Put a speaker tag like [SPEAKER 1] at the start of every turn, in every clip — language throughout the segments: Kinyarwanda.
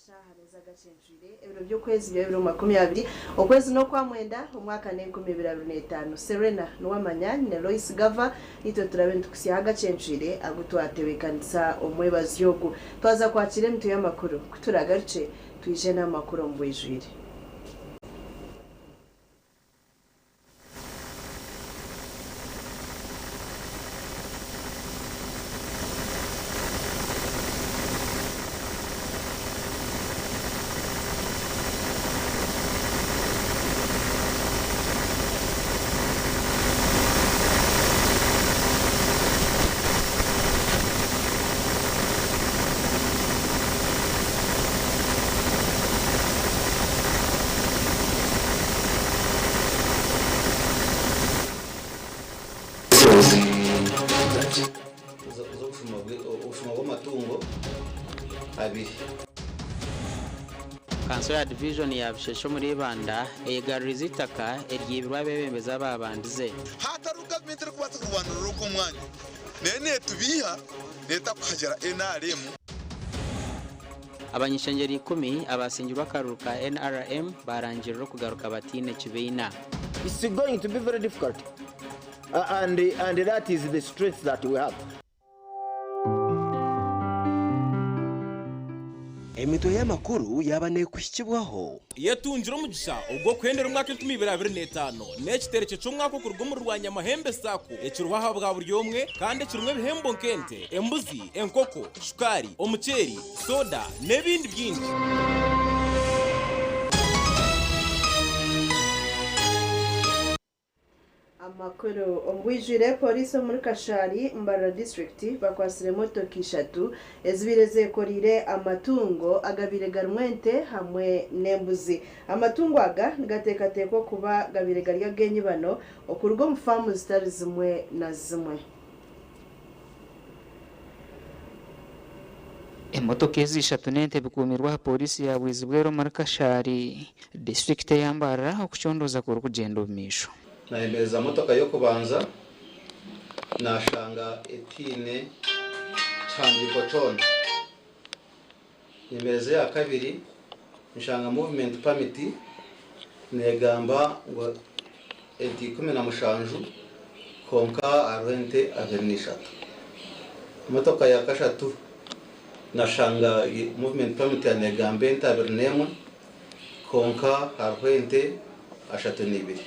[SPEAKER 1] Shahaneza gacenjire ebiro byo kwezi bya 2020 okwezi no kwa mwenda umwaka ne 2025 Serena nuwamanyani na Lois Gava ito turabende kusiya gacenjire agutwatewekanisa omwebazi yogo twaza kwakire mtu y'amakuru kuturagaruce twije n'amakuru mbwijwire
[SPEAKER 2] Kanso ya division ya Bishesho muri Banda egaruriza itaka eryibirwa bebembeza babandize
[SPEAKER 3] hataruka metero kubatse kubanura uko mwanya nene tubiha leta kuhagera NRM
[SPEAKER 2] abanyishengeri 10 abasingirwa karuka NRM barangirira kugaruka batine kibina.
[SPEAKER 4] It's going to be very difficult and that is the strength that we have.
[SPEAKER 5] Emito y'amakuru yabane kushyibwaho
[SPEAKER 6] yatunjira umugisha ubwo kwendera umwaka 2025 n'ekitereche cy'umwaka ku rugomo rwanya mahembe sako ekirubaha bwa buryomwe kandi kirumwe bihembo nkente embuzi enkoko shukari omuceri soda n'ebindi byinshi.
[SPEAKER 1] Amakuru ombwijire polisi muri Kashari Mbara district bakwasire moto kishatu ezibireze korire amatungo agabire garumwente hamwe nembuzi amatungo aga ngatekateko kuba gabire garya genyi bano okurgo mu farm zitari zimwe na zimwe.
[SPEAKER 7] Emotoka ezishatu nente bikumirwa polisi ya Bwizibwero muri Kashari district yambara okuchondoza ku rugendo misho
[SPEAKER 8] naembeza motoka yo kubanza nashanga etine cyangiko chone nimeze ya kabiri nshanga movement permit negamba ngo eti 10 konka arwente avenishatu motoka ya kashatu nashanga movement permit ya negambe tabernemo konka arwente ashatu nibiri.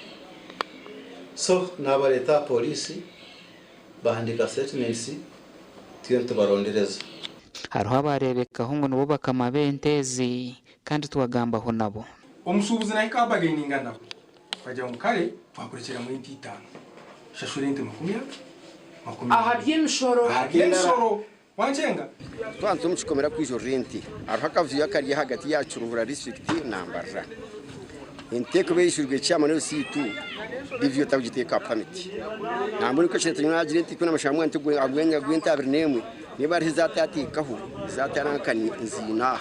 [SPEAKER 8] So nabareta polisi bahandika statements tiyo barondereza
[SPEAKER 7] hariho abarebeka ngo nubo bakamabentezi kandi twagambaho nabo
[SPEAKER 9] omusubuzi nayo kabagaininga nabo bajya mu kare twakurekera mu 5 shashurente 10
[SPEAKER 10] aha by'imishoro
[SPEAKER 9] wancenga
[SPEAKER 4] twanze umuchikomera kwijo renti arahakavuye akari hagati yacu Ruhura district nambara inteko beyishurwe cyamane C2 divyo tabugiteka permit namuri ko chetanye nagira ntiko namashamwe ntugwe agwenya gwenta abrinemwe niba ari zatatikaho zatarankani nzina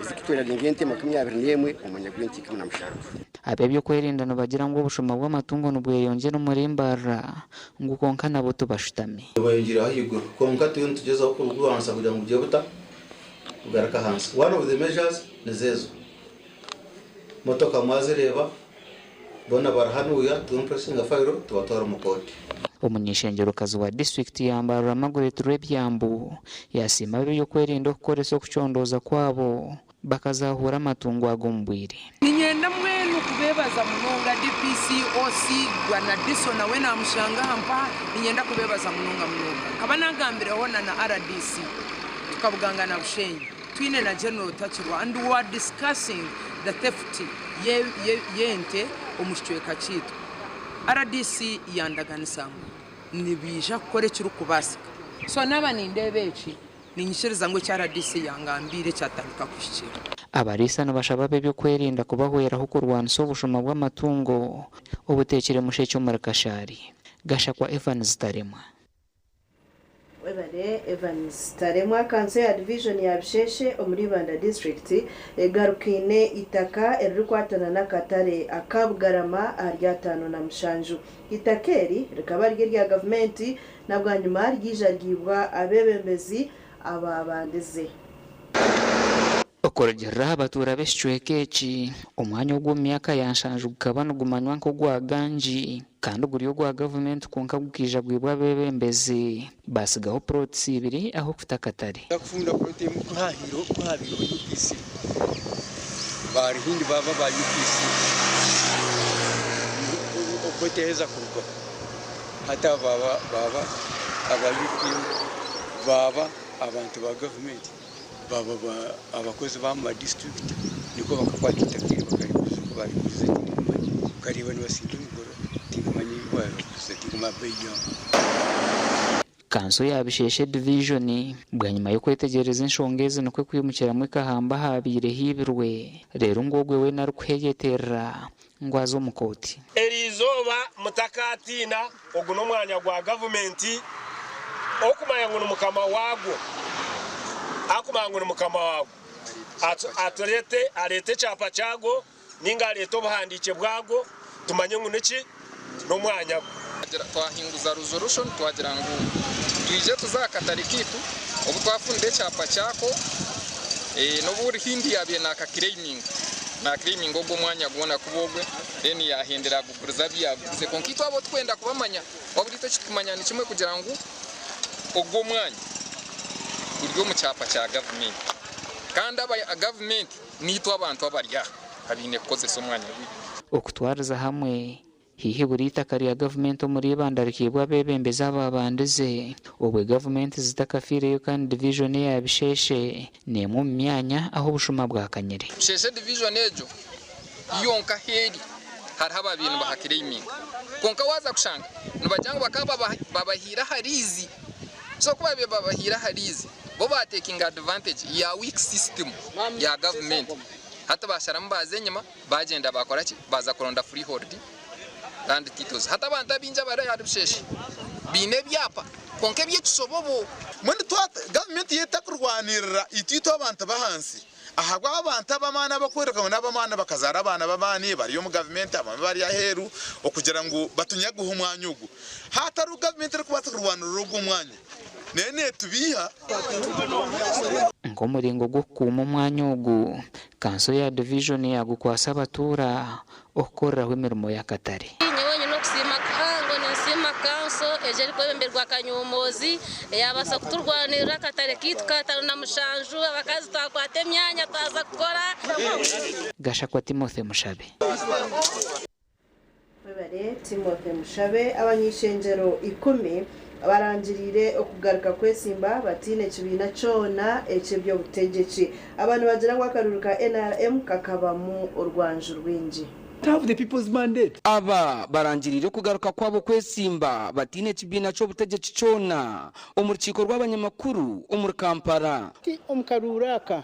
[SPEAKER 4] izikitora ngente 20 umunyagwenti kimwe namashamwe
[SPEAKER 7] abebyo kwerindano bagira ngo ubushoma bw'amatungo nubwe yongera muri Mbara ngo konka nabo tubashitame
[SPEAKER 8] bayingira ahigura konka tugeza ko rwansa kugira ngo ugiye ugaraka hansi. One of the measures nezezo motoka mwazireba bona barahanuya tumpressinga fire tubatora mukoti.
[SPEAKER 7] Umunyeshengerokazi wa district yambara Margaret Rebyambu yasima byo kwerinda kukoreso kuchondoza kwabo bakazahura amatungo agombwire
[SPEAKER 10] ninyenda mwenu kubebaza munonga DPC OC gwana diso na wena amushanga hampa ninyenda kubebaza munonga kaba nagambira hona na RDC tukabuganga na Bushenyi twine na General Tachirwa and we are discussing the theft yente omushweka kitu RDC yandaganisango nibija kukore kiri kubasika so naba nindebeki ninyishiriza ngo cya RDC yangambire cyataruka kushikira
[SPEAKER 7] abarisa nabashaba bebyo kwerinda kubahweraho kurwanisa ubushoma bw'amatungo ubutekere musheke muri Kashari gasha kwa Evans Tarema
[SPEAKER 1] Webare Evans Tarema kanso ya division ya Bisheshe omuri Banda district egarukine itaka erikwatana na Katare akabgarama aryatano na Mushanju itakeri rikaba rya government nabwanyuma ryija ryibwa abebembezi ababandize
[SPEAKER 7] okorogera abatura b'ekicweka eki omwanya ogw'omumyaka yanshanju gukaba nigumanywa nk'ogwaganji kandi oguri ogwa gavumenti konka gukija gwibwa abebembezi basigaho plots ibiri aho kufita akatare
[SPEAKER 11] kufunda plot nkahiro UPC bari hindi baba ba UPC okoteheza kuruga hata baba aba UPM baba abantu ba government baba abakozi ba ma district niko bakakwata itakiri bari kuzeti kariba ni basinda umugoro tingumanyi bari kuzeti kumabeyo
[SPEAKER 7] kanso ya Bisheshe division bwa nyuma yo kwetegereza inshongeze no kwimukira mu kahamba habire hibirwe rero ngogwe we narukweyetera ngwazo mukoti
[SPEAKER 12] erizoba mutakatina oguno mwanya gwa government okumanya ngo mukama wago akumanga ngo mukama wago arete cyapa cyago ninga leta obuhandike bwago tumanye ngo niki no mwanya
[SPEAKER 13] twahinguza resolution twagira ngo twije tuzakatari kitu ubu twafunde cyapa cyako no buri hindi yabye na claiming ogwo mwanya gubona kubogwe then yahendera gukuriza byaguze konkito abo twenda kubamanya wabulito kitumanya ni kimwe kugira ngo ogwo mwanya uryo mu cyapa cya government kandi aba government nitwa abantu abarya kabine koze so mwanya
[SPEAKER 7] okutwariza hamwe hihi buri itaka ya gavumenti muri bandarikibwa bebembeza ababandize ubwe gavumenti zitakafire kandi division ya Bisheshe nemwe mu myanya aho bushuma bwa Kanyere
[SPEAKER 13] Bisheshe division ejo yonka heri hari haba bintu bahakireminga konka waza kushanga nubajyango bakaba babahira harizi so kuba babahira harizi bo taking advantage ya weak system ya government hata basharamu bazenyuma bagenda bakora ki baza kuronda freehold and titles hata banta binja bara ya Bisheshe bine byapa konke byetusobobo
[SPEAKER 3] mwende twa government yeta kurwanirira itito abantu bahansi ahagwa abantu abamana bakwereka n'abamana bakazara abana babani bari yo mu government abamwe bari aheru okugira ngo batunyaguha umwanya ugu hataru government iri kubatsa kurwanirira ugu umwanya nene tubiha
[SPEAKER 7] ngo muringo gukuma umwanya ugu kanso ya division ya gukwasa abatura okorraho imirimo ya katare
[SPEAKER 14] nyabonye no kusima kango nsima kanso ejeri ko bemberwa kanyumozi yabasa kuturwanira katare kitwa na mushanju abakazi twakwate myanya taza gukora
[SPEAKER 7] Gashakwa Timothy Mushabe
[SPEAKER 1] Bebare Timothy Mushabe abanyishenjero 10 abarangirire okugaruka kwesimba batine kibina cona ekebyo butegeki abantu bagira ngo akaruruka NRM kakaba mu urwanju rwinji
[SPEAKER 15] have the people's mandate aba barangirire kugaruka kwabo kwesimba batine kibina cyo butegeki cona umurukiko rw'abanyamakuru umuri Kampala
[SPEAKER 16] omukaruraka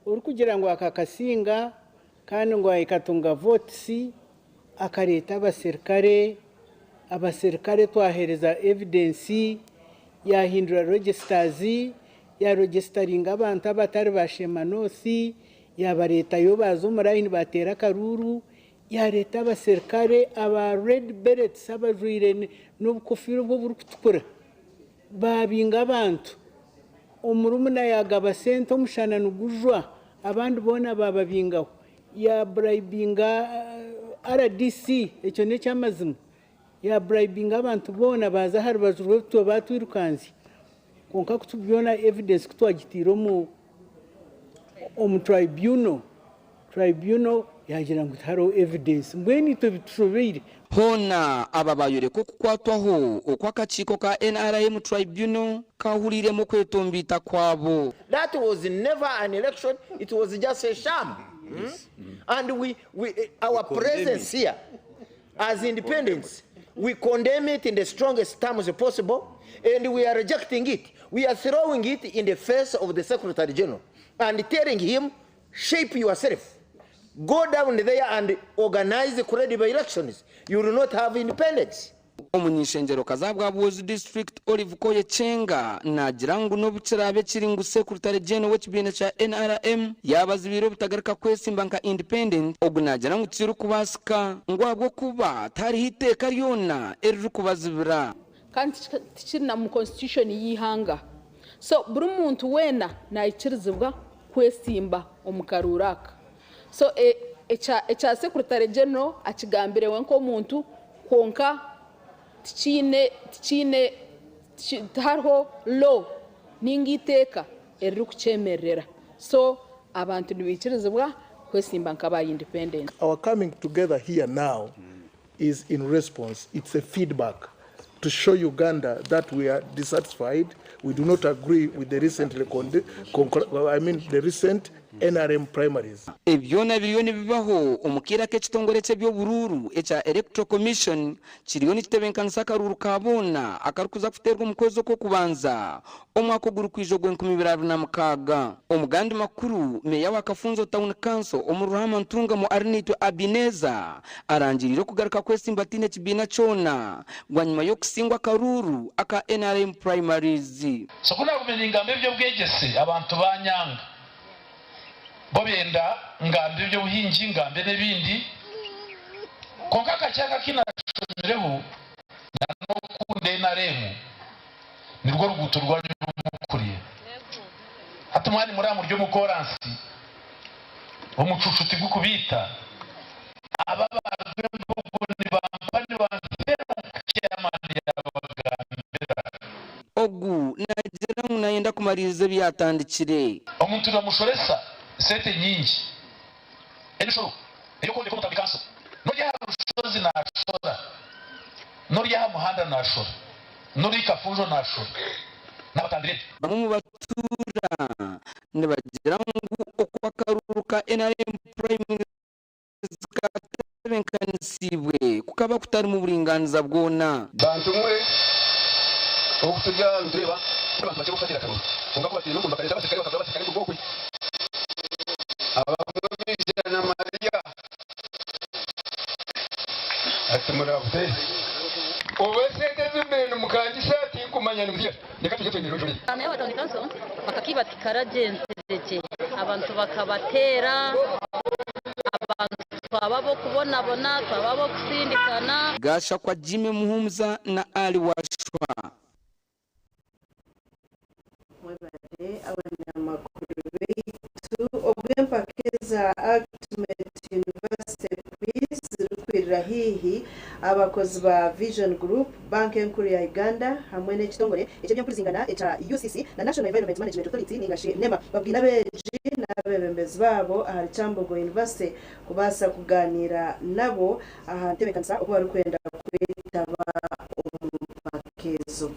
[SPEAKER 16] uri kugira ngo akakasinga kandi ngo ayikatunga votes akareta abaserikare twahereza evidence yahindura registers ya registering abantu abatari bashemanosi yabareta yo bazo murayini batera karuru ya leta abaserikare aba red berets abajwire n'ubukofiro bwo burukutukura babinga abantu omurumuna yagaba sente omushana nugujwa abandi bona bababingaho ya bribinga RDC ekyo ne cyamazima ya bribinga abantu bona baza hari bajurwe to batwirukanzi konka kutubyona evidence kutwagitiro mu tribunal yagira ngo haro evidence mbweni to bitubire
[SPEAKER 15] hona aba bayore ko kukwatwaho okwakachiko ka NRM tribunal kahurire mu kwetombita kwabo.
[SPEAKER 17] That was never an election, it was just a sham. And our presence here as independents, we condemn it in the strongest terms possible, and we are rejecting it. We are throwing it in the face of the Secretary General and telling him, shape yourself. Go down there and organize the credible elections. You will not have independence.
[SPEAKER 15] Omunyishenjero kazabwa Buzi district Olive Koye Chenga nagira ngo no bucirabe kiringu Secretary General w'ekibina cha NRM yabaza ibiro bitagarika kwesimba nka independent ogunagira ngo tsiru kubasika ngwabwo kuba tari hiteka ryona eri kubazibira
[SPEAKER 18] kandi tikiri na mu constitution yihanga so buri muntu wena na ikirizibwa kwesimba omukaruraka so echa secretary general akigambire wenko omuntu konka tichine hariho law ningiteka eri kuchemerera so abantu nibikirizibwa kwesimba nkaba independent.
[SPEAKER 19] Our coming together here now is in response. It's a feedback to show Uganda that we are dissatisfied. We do not agree with the recent NRM primaries.
[SPEAKER 15] Ebyona biliyoni bibaho omukira k'ekitongole ky'ebyobururu ekya Electoral Commission kiriyo nikitebenkanisa akaruru kabona akarukuza kuterwa omukwezi okwokubanza omwaka ogurukwijo gw'2026. Omugandi makuru meya wa Kafunzo Town Council omuruhama ntunga mu Arnito Abineza arangirire kugaruka kwesimba tine kibiina kyona gwanyuma y'okusingwa akaruru aka NRM primaries.
[SPEAKER 20] So kuna kumeningambe ebyo bwegese abantu banyanga bobenda ngambe ibyo buhinji ngambe nebindi konka kacyaka kinashomereho na no kunde na remu nirwo rugutu rwanyu mukuriye hatumwani muri amuryo mu koransi umucucuti gukubita aba barwembo ni bampani bantera cyamani y'abagambira
[SPEAKER 15] ogu nagira munayenda kumarize byatandikire
[SPEAKER 20] omuntu ramushoresa sete nyingi enishoro iyo konde ko mutabikanso nurya rushozi nashora nurya muhanda nashora nuri Kafunzo nashora n'abatandire
[SPEAKER 15] bamwe mu batura nibagira ngo okwa karuruka NRM primaries katebenkanisibwe kukaba kutari mu buringaniza bwona
[SPEAKER 21] bantu mwe okutujya ndeba abantu bake gufatira karuru kunga ko batiri n'umuntu bakareza basekare bakaba basekare kubwo kwi abamubijana Maria atumurabute obesegeze mbere mukandisa ati kumanya n'ibyo reka tujye twemera ujuri
[SPEAKER 14] ane abatondikanso bakakibati karagenzeje abantu bakabatera abantu twababo kubonabona twababo kusindikana
[SPEAKER 15] gasha kwa Jimmy Muhumza na Ali Washwa
[SPEAKER 1] mwebare abanyamakuru beitu obwempakeza Ultimate University Quiz rukwirira hihi abakozi ba Vision Group banki nkuru ya Uganda hamwe n'ekitongole ekyo by'empulizingana ekya UCC na National Environment Management Authority ningashi nema babwina beji n'abebembezi babo ahari Kyambogo University kubasa kuganira nabo aha ntebekanisa uko bari kwenda kwitaba omupakezo.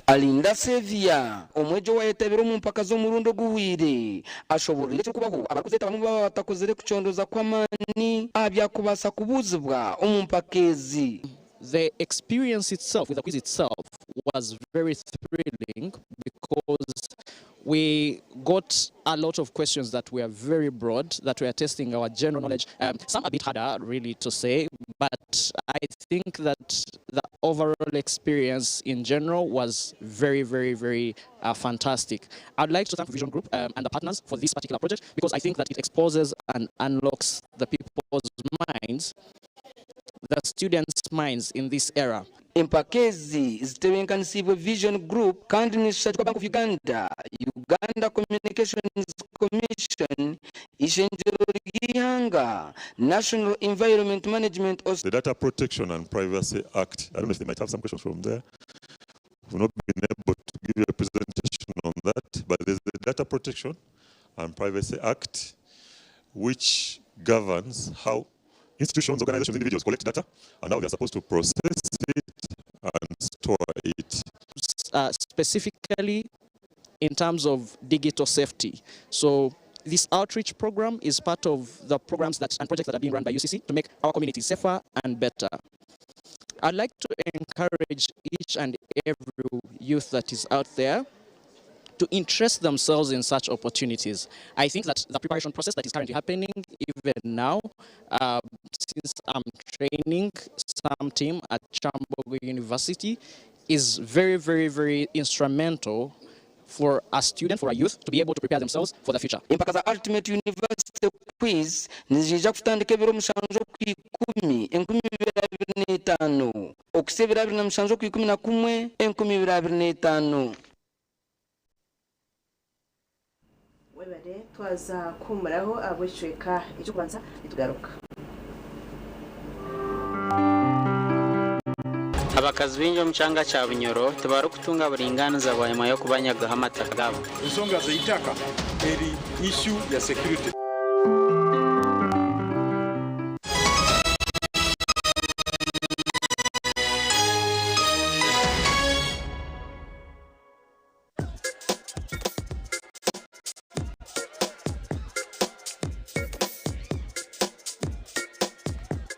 [SPEAKER 15] Alinda Sevia omwejo wayetabira mu mpaka zo murundo guhwire ashobora cyo kubaho abakuzeta bamwe baba batakozere kucondoza kw'amani abya kubasa kubuzibwa omumpakezi.
[SPEAKER 22] The experience itself with the quiz itself was very thrilling because we got a lot of questions that were very broad, that were testing our general knowledge. Some a bit harder, really, to say, but I think that the overall experience in general was very, very, very fantastic. I'd like to thank Vision Group and the partners for this particular project because I think that it exposes and unlocks the people's minds, the students' minds in this era.
[SPEAKER 15] Empakezi zitebenkanisibwe Vision Group kandi nishachwa Bank of Uganda, Uganda Communications Commission, ishenjero ry'ihanga, National Environment Management Authority.
[SPEAKER 23] The Data Protection and Privacy Act, I don't know if they might have some questions from there. We've not been able to give you a presentation on that, but there's the Data Protection and Privacy Act, which governs how institutions, organizations, individuals collect data and how they're supposed to process it and store it.
[SPEAKER 22] Specifically in terms of digital safety. So this outreach program is part of the programs and projects that are being run by UCC to make our communities safer and better. I'd like to encourage each and every youth that is out there to interest themselves in such opportunities. I think that the preparation process that is currently happening even now, since I'm training some team at Kyambogo University, is very, very, very instrumental for a student, for a youth, to be able to prepare themselves for the future.
[SPEAKER 15] Impaka za Ultimate University Quiz nizija kutandika ebiro mushanjo ku 10 2025 okusebera 2011 2025.
[SPEAKER 1] mwebare twaza kumuraho abwishweka icyo kwanza itugaruka.
[SPEAKER 2] Abakazi b'injo mchanga cha Bunyoro tebari kutunga buringaniza bwanyuma yo kubanyagaho amataka gabo.
[SPEAKER 5] Ensonga z'itaka eri issue ya security.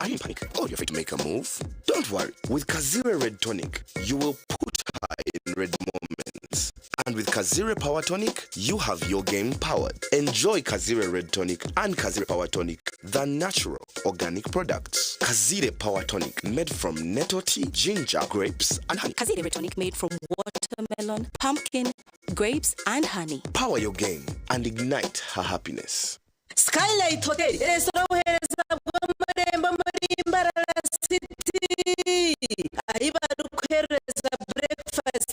[SPEAKER 6] Are you in panic or you're afraid to make a move? Don't worry. With Kazire Red Tonic, you will put her in red moments. And with Kazire Power Tonic, you have your game powered. Enjoy Kazire Red Tonic and Kazire Power Tonic, the natural organic products. Kazire Power Tonic, made from nettle tea, ginger, grapes, and honey.
[SPEAKER 24] Kazire Red Tonic made from watermelon, pumpkin, grapes, and honey.
[SPEAKER 6] Power your game and ignite her happiness.
[SPEAKER 25] Skylight Hotel, restaurant City. Aibarukereza breakfast,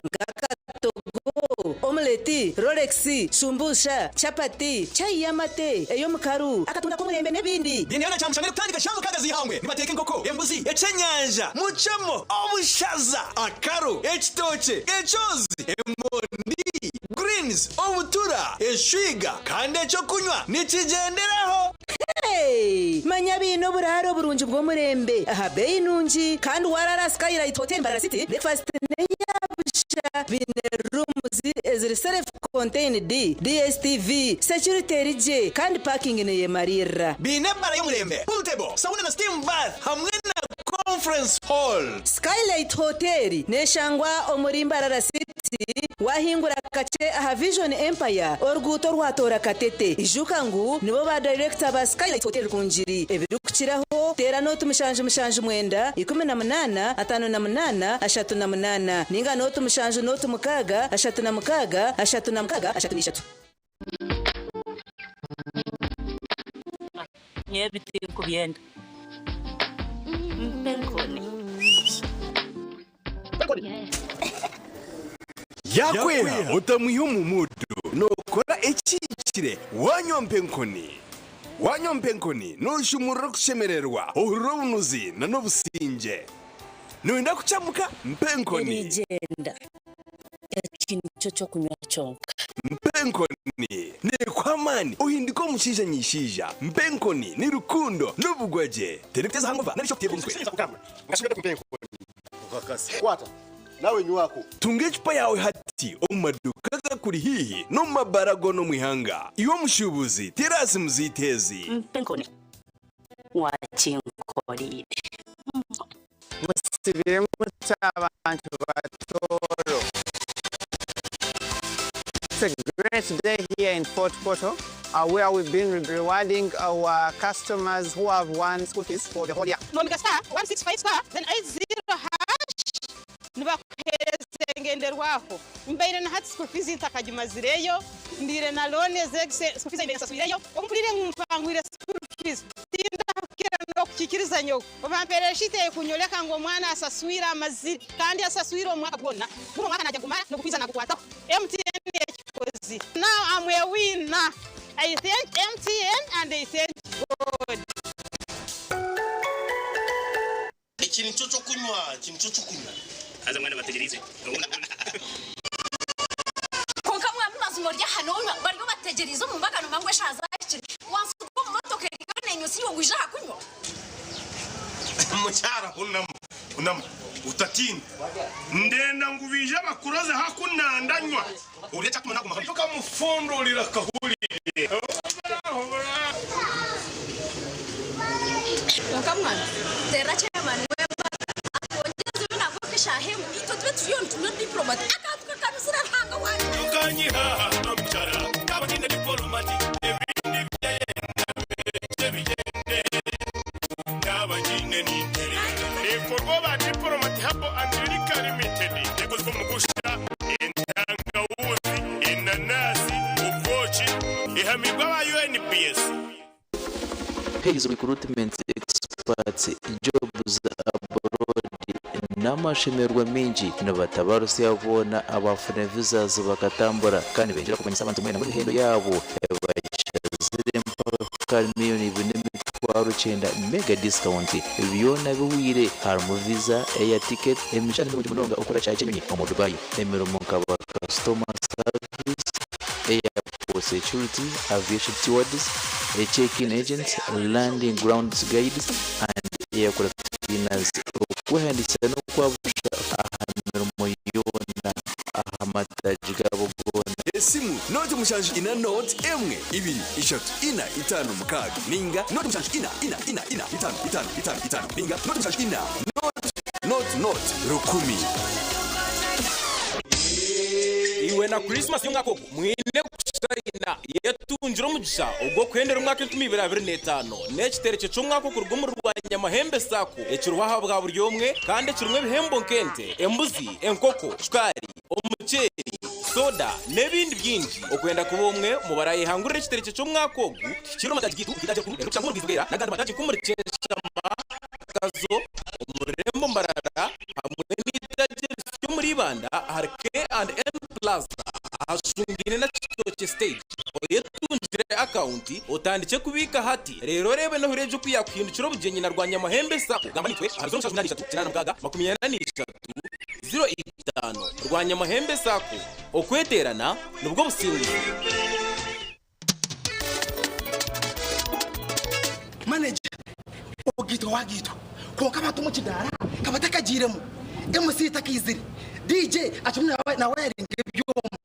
[SPEAKER 25] ngakatogo, omelette, rolexi, shumbusha, chapati, chai yamate, eyomukaru, akatunda kumurembe nebindi.
[SPEAKER 26] Biniana chamshane kutandika shambo kagazi hamwe. Nibateke nkoko, embuzi, echenyanja, muchamo, obushaza, akaru, ekitoche, echozi, emondi, greens, obutura, eshwiga, kandi echo kunywa nikigenderaho.
[SPEAKER 25] Hey, manya bino buraro burunji bwo murembe. Aha bei nunji kandi warara Skylight Hotel Mbarara City. Breakfast neyabusha bine rooms eziri self-contained DSTV, security rije kandi parking neye marira.
[SPEAKER 26] Bine bara yo murembe. Pool table, sauna na steam bath, hamwe na conference hall.
[SPEAKER 25] Skylight Hotel neshangwa omuri Mbarara City wahingura kace aha Vision Empire orguto rwatora katete ijuka ngu nibo ba director ba Skylight Hotel kunjiri ebirukiraho tera no tumushanje mwenda 18 58 38 ninga no tumushanje no tumukaga 36 33
[SPEAKER 24] Nyebiti kubyenda Mpenkoni
[SPEAKER 27] Yakweha utamuha umudu nokora ekikire wanywa mpenkoni noshumura kushemererwa urubunuzi na nobusinge noenda kuchamuka mpenkoni
[SPEAKER 24] Legenda ekintu cyo kunywa chonka
[SPEAKER 27] mpenkoni ni kwamani uhindiko mushija nyishija mpenkoni ni rukundo n'ubugwaje terekeza hangova nari shop tebunzwe ngashobora kumpenkoni ukakasi kwata nawe nywako tunge chupa yawe hati omumaduka gakuri hihi no mabarago no mwihanga iwo mushubuzi terasi muzitezi
[SPEAKER 24] mpenkoni wachinkorire
[SPEAKER 28] musibire mutabantu batoro. It's a great day here in Fort Portal, where we've been rewarding our customers who have won school fees for the whole year.
[SPEAKER 29] Nomika star 165 star then 80 hash nibakuhereze ngenderwaho mbaire na hati school fees intakagimazireyo ndire na loan zexe school fees imbere sasubireyo okumurire nkumfangwire school fees tinda kera no kukikiriza nyoko obampere shite kunyoleka ngo mwana asaswira amaziri kandi asaswira omwaka bwona muno mwaka najya kumara no kupiza nakukwata MTN ekikozi. Now I'm a winner. I thank MTN and I thank God.
[SPEAKER 30] Ikintu cyo kunywa haza mwana bategerize
[SPEAKER 24] konka mwamazi murya hano bari bategerizo mu mbagano mangwe shaza akiri wansuko mu motoke rikane nyusi yo guja kunywa
[SPEAKER 30] mucyara unama utatinda ndenda ngubije bakuroze hakunandanywa uretse kumana ku mahanga kamufundurira kahurire
[SPEAKER 24] Kamwana tera chairman weba akongeze bina kwakisha hemu ito twetuyo ntuno diplomat akatuka kabisira hanga wanje
[SPEAKER 30] tukanyiha amuchara kabaginde diplomat ebindi byende kabaginde ni ekorwa ba diplomat habo America limited ekozwe mugusha intangawuzi inanasi ukochi ihamigwa ba UNPS.
[SPEAKER 31] Pays recruitment experts, jobs abroad
[SPEAKER 3] n'amashemerwa mingi nibatabarusi yabona abafune visas bakatambura kandi benjira kumanyisa abantu mwena muri hendo yabo bashazire mpaka miliyoni 4.9 mega discount byona biwire harimo visa air ticket emishani mu munonga ukora cyaje nyinyi mu Dubai emero mu kaba customer service airport security aviation stewards check-in agents landing grounds guides and aircraft cleaners kuhandisa no kwabusha ahamirimo yona ahamataji gabo gona
[SPEAKER 27] esimu note mushanju ina note emwe ibiri ishatu ina itanu mukaga ninga note mushanju ina itanu ninga note mushanju ina note rukumi
[SPEAKER 4] iwe na Christmas yungako mwine kushayina yetunjiro mugisha ubwo kwendera umwaka 2025 n'ekitereche cy'umwaka ku rugumuru rwa Nyamahembe sako ekiruha bwa buri yomwe kandi kirumwe bihembo nkente embuzi enkoko shukari umuceri soda n'ebindi byinshi okwenda kubomwe mu baraye hangurira ekitereche cy'umwaka ogu kiro matagitu kidaje ku rero cyangwa bizwera naganda mataji kumurikesha kazo umurembo mbarara hamwe n'itaje cyo muri banda harke and N Plaza asungine na kitoche stage oyetunjire account otandike kubika hati rero rebe no hureje kuyakwindukira bugenyi na rwanya mahembe sako gamba nitwe arizonga 83 05 rwanya mahembe sako okweterana nubwo businzi
[SPEAKER 7] manager ogito wagito konka batu mu kidara kabatakagiremo MC takiziri DJ achumwe na wiring byoma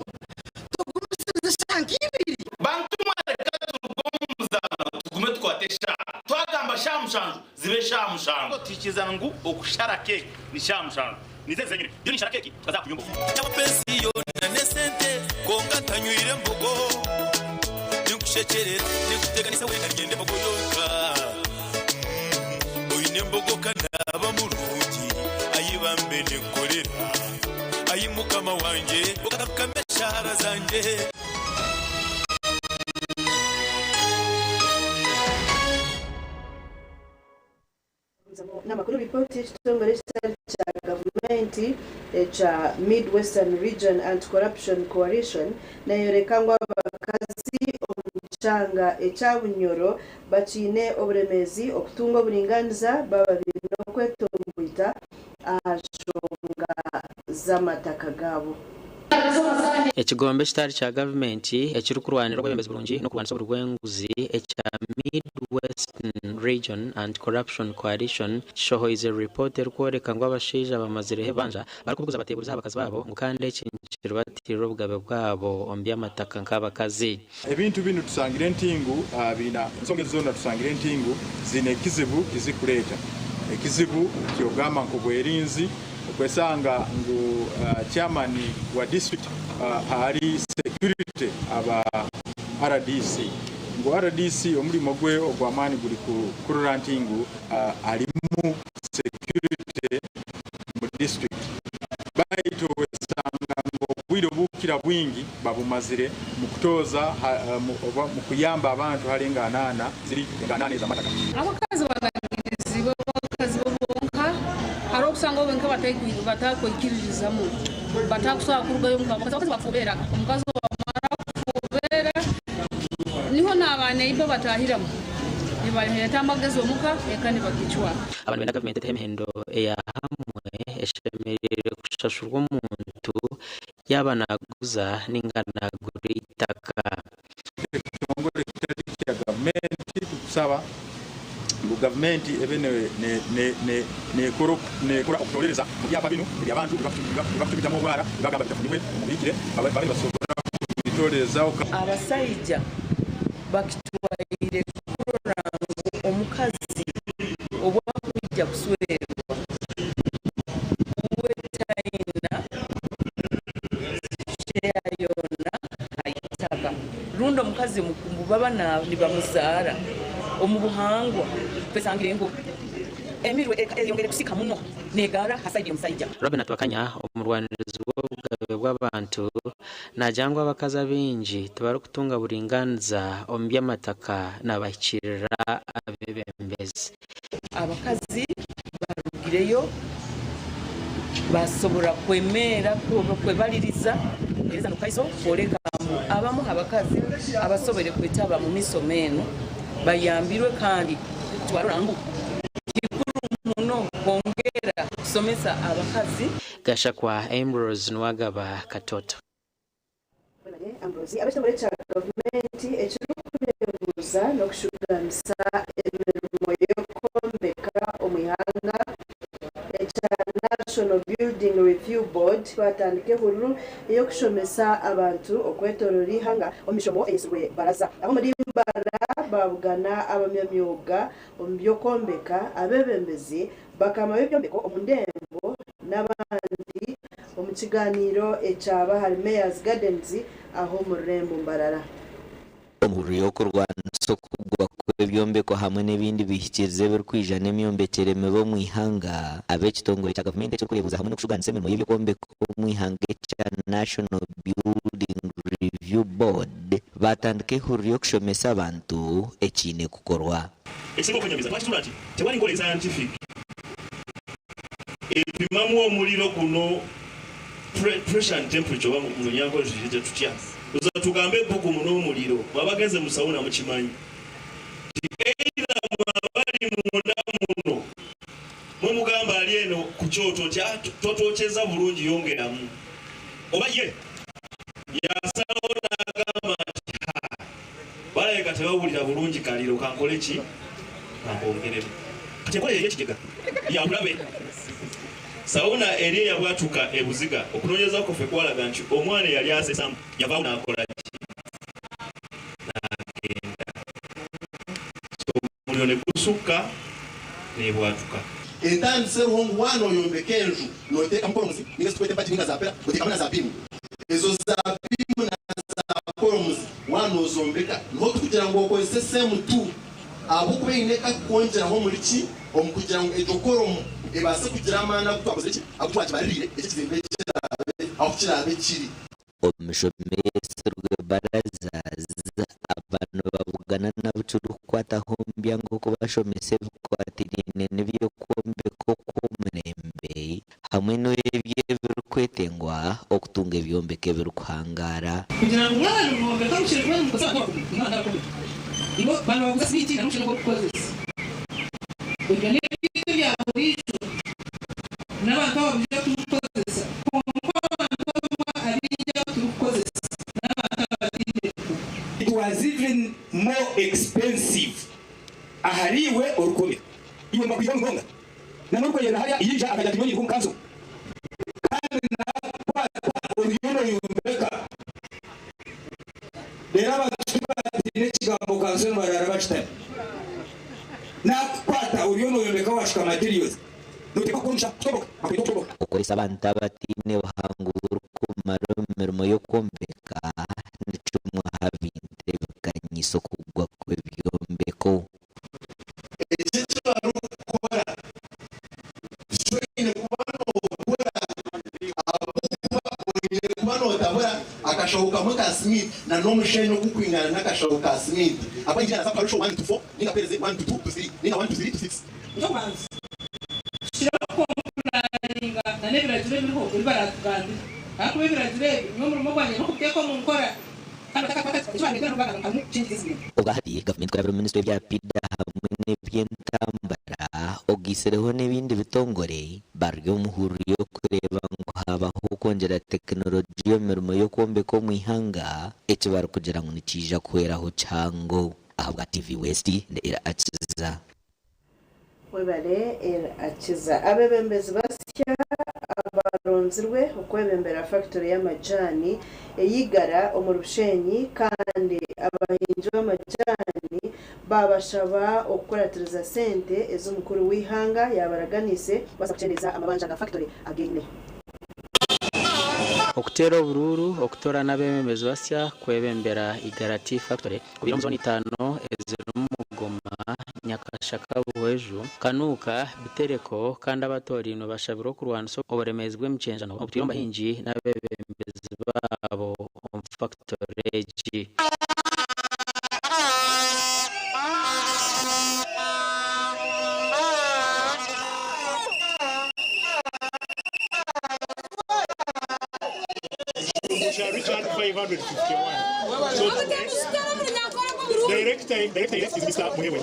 [SPEAKER 7] tugumise shankibiri
[SPEAKER 8] bantu mareka tugomuzana tugume twatesha twagamba shamushanju zibe shamushanju tikizana ngo okushara keke ni shamushanju nizeze nyine yo ni shara keke tuzakuyumba
[SPEAKER 9] yapensiyo na nesente konga tanywire mbogo nikushekerera nikuteganisa wenda ngende mbogo yoka oyine mbogo kana abamurungi ayibambe nekorera ayimukama wanje okakameshara zanje
[SPEAKER 1] n'amakuru ripoti y'ikitongore cya gavumenti cha Midwestern Region Anti-Corruption Coalition nayoreka ngo abakazi omuchanga echabunyoro bachine oburemezi okutunga oburinganiza bababiri no kwetombuita ashonga z'amataka gabo
[SPEAKER 2] ekigombe kitari kya gavumenti ekiri kurwanira obwebembezi bulungi n'okubanisa oburwenguzi ekya Midwestern Region Anti-Corruption Coalition kishohoize report erikworeka ngo abashaija bamazire hebanja bari kubuguza abateburiza abakazi babo ngo kandi ekintu batirira obugabe bwabo ombi amataka nk'abakazi
[SPEAKER 5] ebintu bino tusangire entingu bina nsonga zonna tusangire entingu zine ekizibu kizikuleta ekizibu kyogamba nk'obwerinzi okwesanga ngu chairman wa district ali security aba RDC ngu RDC omulimo gwe ogwamaani guli ku rantingu alimu security mu district baito wesanga ngo bwiro bukira bwingi babumazire mu kutoza mu kuyamba abantu halenga 8 ziri 8 za mataka
[SPEAKER 18] abakazi banagizibwe abakazi bonka hari okusanga obenka batakwikiririzamo batakusobola kurugayo abakazi bafubera omukazi wamara kufubera niho n'abaana ibo batahiramu nibaleta amagezi omuka ekani bakichwa
[SPEAKER 2] abantu benda gavumenti etehemendo eya hamwe eshemerere kushashurwa omuntu yaba naguza n'inganagura itaka
[SPEAKER 5] ekitongole kitali kya gavumenti tukusaba ngo gavumenti ebe nekora okutolereza mu byapa bino ebyabantu bafutubitamu obwara bagamba bitafunibwe mubikire bali basobola kubitoleza
[SPEAKER 10] abasajja bakitwaire kurango omukazi obwakujja kuswererwa wetaina sheyayona ayitaka rundo omukazi mukumbu baba nibamuzaara omubuhangwa pesangire ngo emirwe eyongere kusika muno negara hasaidi omusajja
[SPEAKER 2] Robin atwakanya omurwanirizi w'obugabe bw'abantu najangwa abakazi abingi tebari kutunga buringaniza omu by'amataka n'abahikirira abebembezi
[SPEAKER 10] abakazi barugireyo basobora kwemera kwebaliriza ereza nokaiso koleka abamu abakazi abasobole kwetaba mu misomo eno bayambirwe kandi twarangu kikuru muno kwongera kusomesa abakazi.
[SPEAKER 2] Gashakwa Ambrose Nwagaba Katoto.
[SPEAKER 1] Ambrose abashyira cya gavumenti ekirukunebuza no kushugamisa emirimo yo kombeka omwihanga ekya National Building Review Board batandike huru yo kushomesa abantu okwetorora ihanga omishomo eswe baraza aho muri mbara babugana abamyamyuga byo kombeka abebembezi bakama byombeko omundembo n'abandi mu kiganiro ecyaba hari Mayor's Gardens aho mu Rembo Mbarara.
[SPEAKER 11] Omuriyo kurwanso kugwa kw'ebyombeko hamwe n'ebindi bihikirize birukwijana emyombekere mibo mu ihanga ab'ekitongole kya gavumenti ekirikurebuza hamwe n'okushuganisa emirimo y'ebyombeko mu ihanga ekya National Building Review Board batandika ihuriro y'okushomesa abantu ekiine kukorwa.
[SPEAKER 12] Ekisinga okwenyamiza twakitula nti tewali nkole scientific epimamu omuliro guno pressure and temperature oba mu nyango zifite tutya uza tugambe boko muno omuliro babageze mu sauna mu kimanyi era mwabali munda muno mwe mugamba ali eno ku kyoto kya totocheza bulungi yongeramu oba ye yasawo n'agamba baleka tebawulira bulungi kaliro kankole ki nakongeremu kati ekole ekigega yabulabe sauna eri yabwatuka ebuziga okunonyeza ko fe kwalaga nti omwana yali asesa yava nakola ki nagenda so mulio kusuka nebwatuka
[SPEAKER 27] entandise ruhungu wano yombeka enju noteka mukoromuzi ningeso kwete pati ninga zapera oteka mana zapimu ezo zapimu na zakoromuzi wano zombeka no kugira ngo okozese same tu abo kubeineka konjera ho muri ki omukugira ngo ejokoromu ebase kugira amana kutwakoze ki akutwaki barire ekizimbe kirabe aho kirabe kiri
[SPEAKER 11] omushomesa rw'ebaraza abantu babugana n'abucuru kwata hombya ngo kubashomese bikwatirine n'ebyokombeka okw'omurembe hamwe n'ebyebirikwetengwa okutunga ebyombeko ebirikuhangara
[SPEAKER 13] kugira ngo abantu bombeka mushirwe mu kusaba ibo bano bavuga sibiti na mushirwe kukozesa ubwo ne bya buricho n'abantu babije kukozesa
[SPEAKER 14] it was even more expensive ahariwe orukomera iyo mbakuyo ngonga na nuko yera hariya yinja akajya tibonye ku kanzo kandi na uruyono yumbeka rero abashibati kigambo kanzo barara bacitanye na kwata uruyono yumbeka washika materials nuteka kunsha toboka akitoboka
[SPEAKER 11] okoresa abantu abatine bahangura kumara imirimo yo kombeka n'icumwa habinte bakanyisa kugwa kw'ebyombeko
[SPEAKER 27] akashahuka mu ka Smith na no mushene no kukwingana n'akashahuka ka Smith apangira za parusho 1 to 4 ninga pereze 1 to 2 to 3 ninga 1 to 3 to 6
[SPEAKER 13] njobanza shira ko kuringa na nebira jure biriho uri baratugandi ako bibira no mu mubanye no kubye ko mu nkora
[SPEAKER 11] ogahati gavumenti ya minisitiri bya pida hamwe n'ebyentambara ogisereho n'ebindi bitongore baryo muhuriyo kureba ngo habaho kongera tekinoloji y'emirimo yo kombeka mu ihanga ekibara kugira ngo nikija kweraho cyango ahabwa TV West ndera akiza
[SPEAKER 1] webale akiza abebembezi basya abaronzirwe okwebembera factory y'amajani eyigara omurushenyi kandi abahinji b'amajani babashaba okukoratiriza sente ez'omukuru w'ihanga yabaraganise basakuchendeza amabanja ga factory agene
[SPEAKER 2] okutera obururu okutora n'abebembezi basya kwebembera igarati factory kubira muzoni 5 ezirumugoma nyakashaka buhweju kanuka bitereko kandi abatorino bashabiro kurwanso oburemezi bw'emichenjano obutiro bahinji n'abebembezi babo factory
[SPEAKER 30] 551. So director is Mr. Muhewe.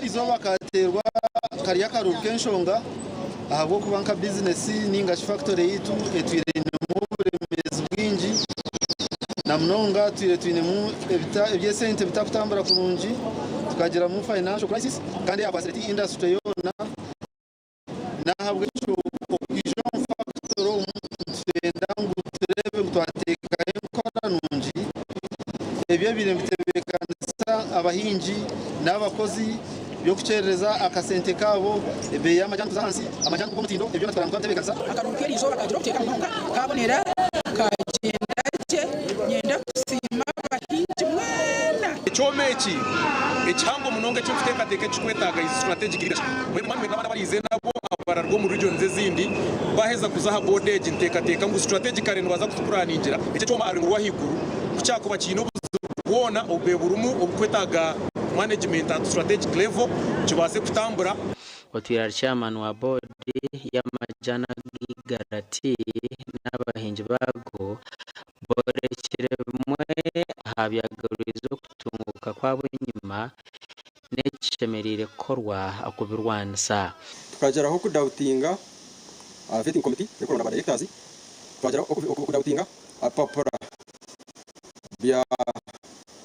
[SPEAKER 6] Izo bakaterwa kariya karu kenshonga ahubwo kubanka business ninga factory yitu etwire mu buremezi bwinji na mnonga twine mu ebyesente bitakutambura kurunji tukagira mu financial crisis kandi abaseti industry yona nahabwe cyo vision factor twenda ngo turebe twateka y'ikoranunji ebyo bire bitebekana abahinji n'abakozi byo kucereza akasente kabo ebe y'amajyana kuzansi amajyana ko mutindo ebyo natwara twatebekana
[SPEAKER 15] akanukeri zo bakajira guteka munga kabonera kagenda cye nyenda kusima abahinji mwana
[SPEAKER 16] icomeki icyango munonga cyo kutekateka cikwetaga is strategic leadership mwe mwe n'abana barize nabo abararwo mu region zezindi baheza kuzaha bodege ntekateka ngo strategically baza kuturaningira icyo cyo ari ngo wahiguru kucyako bakino kubona obeburumu obukwetaga management at strategic level kibase kutambura
[SPEAKER 2] Otwira chairman wa board y'amajana gigarati n'abahinji bago borekere mwe habyagurizo kutunguka kwabo nyuma n'echemerire korwa akubirwansa
[SPEAKER 17] tukageraho kudautinga vetting committee yo na directors tukageraho kudautinga apapora bya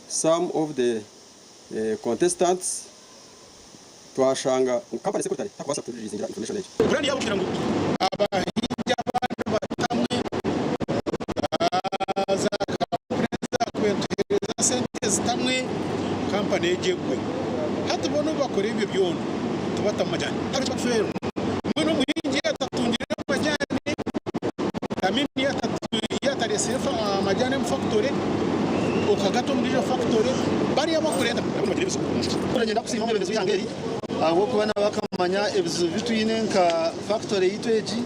[SPEAKER 17] some of the contestants twashanga company secretary takwasa kujizingira information age
[SPEAKER 30] Brand yabukira ngo abahinja abantu batamwe za kapreza kwetereza sente zitamwe company yegwe hata bono bakora ibyo byono tubata amajyane tabita kufero mwe muhinji atatungira amajyane kamini yatari sefa amajyane mu factory ukagato muri factory bari yabakorenda abamagirizo
[SPEAKER 6] kuragenda kusima mu bezo yangeri abo kubana bakamanya ebizo bitwine nka factory yitweji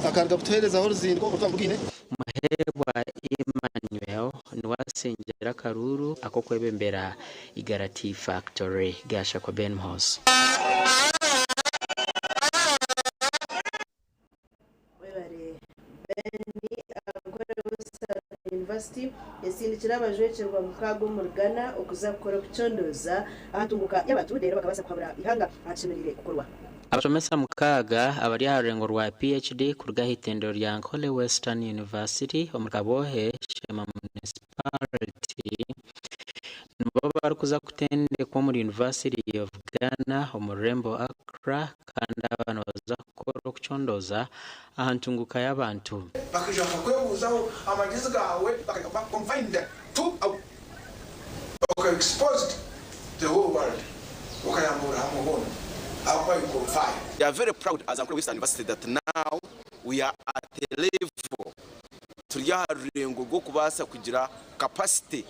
[SPEAKER 6] akarga kutereza aho ruzingo utambugine
[SPEAKER 2] Mahebwa Emmanuel niwasengera karuru ako kwebembera igarati factory gasha kwa Benhouse
[SPEAKER 1] University yasindikira abajwecerwa mu kago mu Rugana okuza gukora kucondoza ahatunguka y'abaturere bakabasa kwabura ihanga acimirire gukorwa
[SPEAKER 2] abashomesa mukaga abari harengo rwa PhD ku rwahitendero rya Nkole Western University omurkabohe Shema Municipality nibo barukuza kutende kwa muri University of Ghana omurembo Accra kandi abantu baza gukora kucondoza ahantunguka y'abantu
[SPEAKER 7] bakajaka kwebuzaho amagizi gawe bakumfind to okay exposed the whole world ukayambura hamubona. We are very proud as Nkole Western University that now we are at a level turiyarengo go kubasa kugira capacity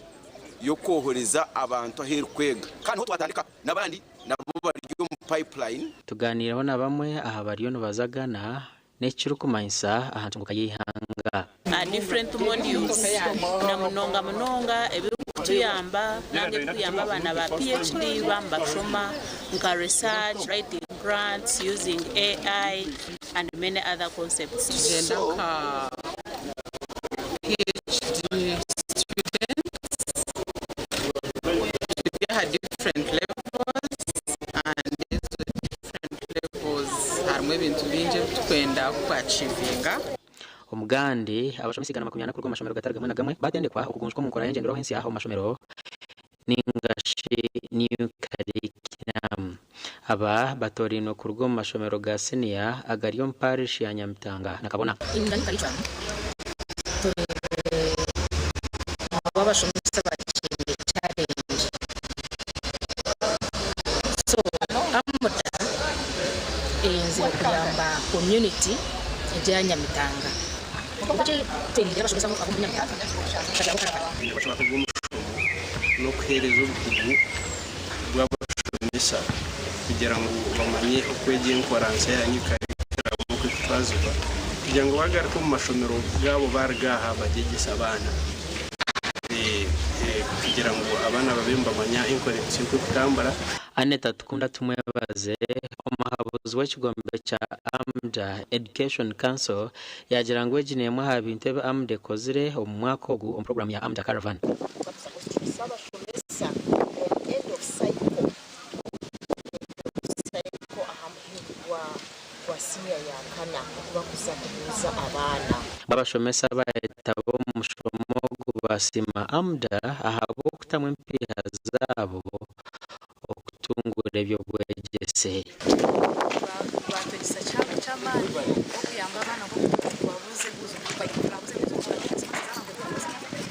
[SPEAKER 7] yo kohoreza abantu aheru kwega kandi ho twatandika nabandi nabo bari mu pipeline
[SPEAKER 2] tuganiraho na bamwe aha bariyo no bazagana n'ekiro kumanyisa ahantunguka yihanga
[SPEAKER 19] different modules na munonga ebikutuyamba nange kuyamba abana ba PhD bamba shoma nka research writing grants using AI and many other concepts
[SPEAKER 10] so, PhD students they have different levels and these different levels harimo ibintu binje twenda kwachivinga
[SPEAKER 2] Omugande abashomisigana 20 ku rw'amashomero gatargamwe na gamwe batendekwa okugunjwa mu nkora y'engendero hensi aho mashomero ningashi new curriculum aba batorino ku rw'amashomero ga senior agariyo parish ya Nyamitanga nakabona
[SPEAKER 20] ingani karichwa wabashomesa bakinde challenge so amuta enzi kuyamba community ya Nyamitanga
[SPEAKER 17] no kuhereza ubukugu bw'abashomesa kugira ngo bamanye ukwegera inkoranse ya nyukarira mu kwitwazuba kugira ngo bagaruke mu mashomero bwabo bargaha bagegesa abana kugira ngo abana babimba manya inkorekisiyo kutambara
[SPEAKER 2] Aneta tukunda tumwebaze omahabo umuyobozi w'ekigombe kya AMDA Education Council yagira ngu egi n'emwe aha bintu ebi AMDA ekozire omu mwaka ogu omu programu ya AMDA Caravan. Babashomesa bayetabo mushomo gubasima AMDA ahabokutamu empiha zabo okutungura ebyobwegese
[SPEAKER 3] batugisa cyane cy'amani okuyamba abana babuze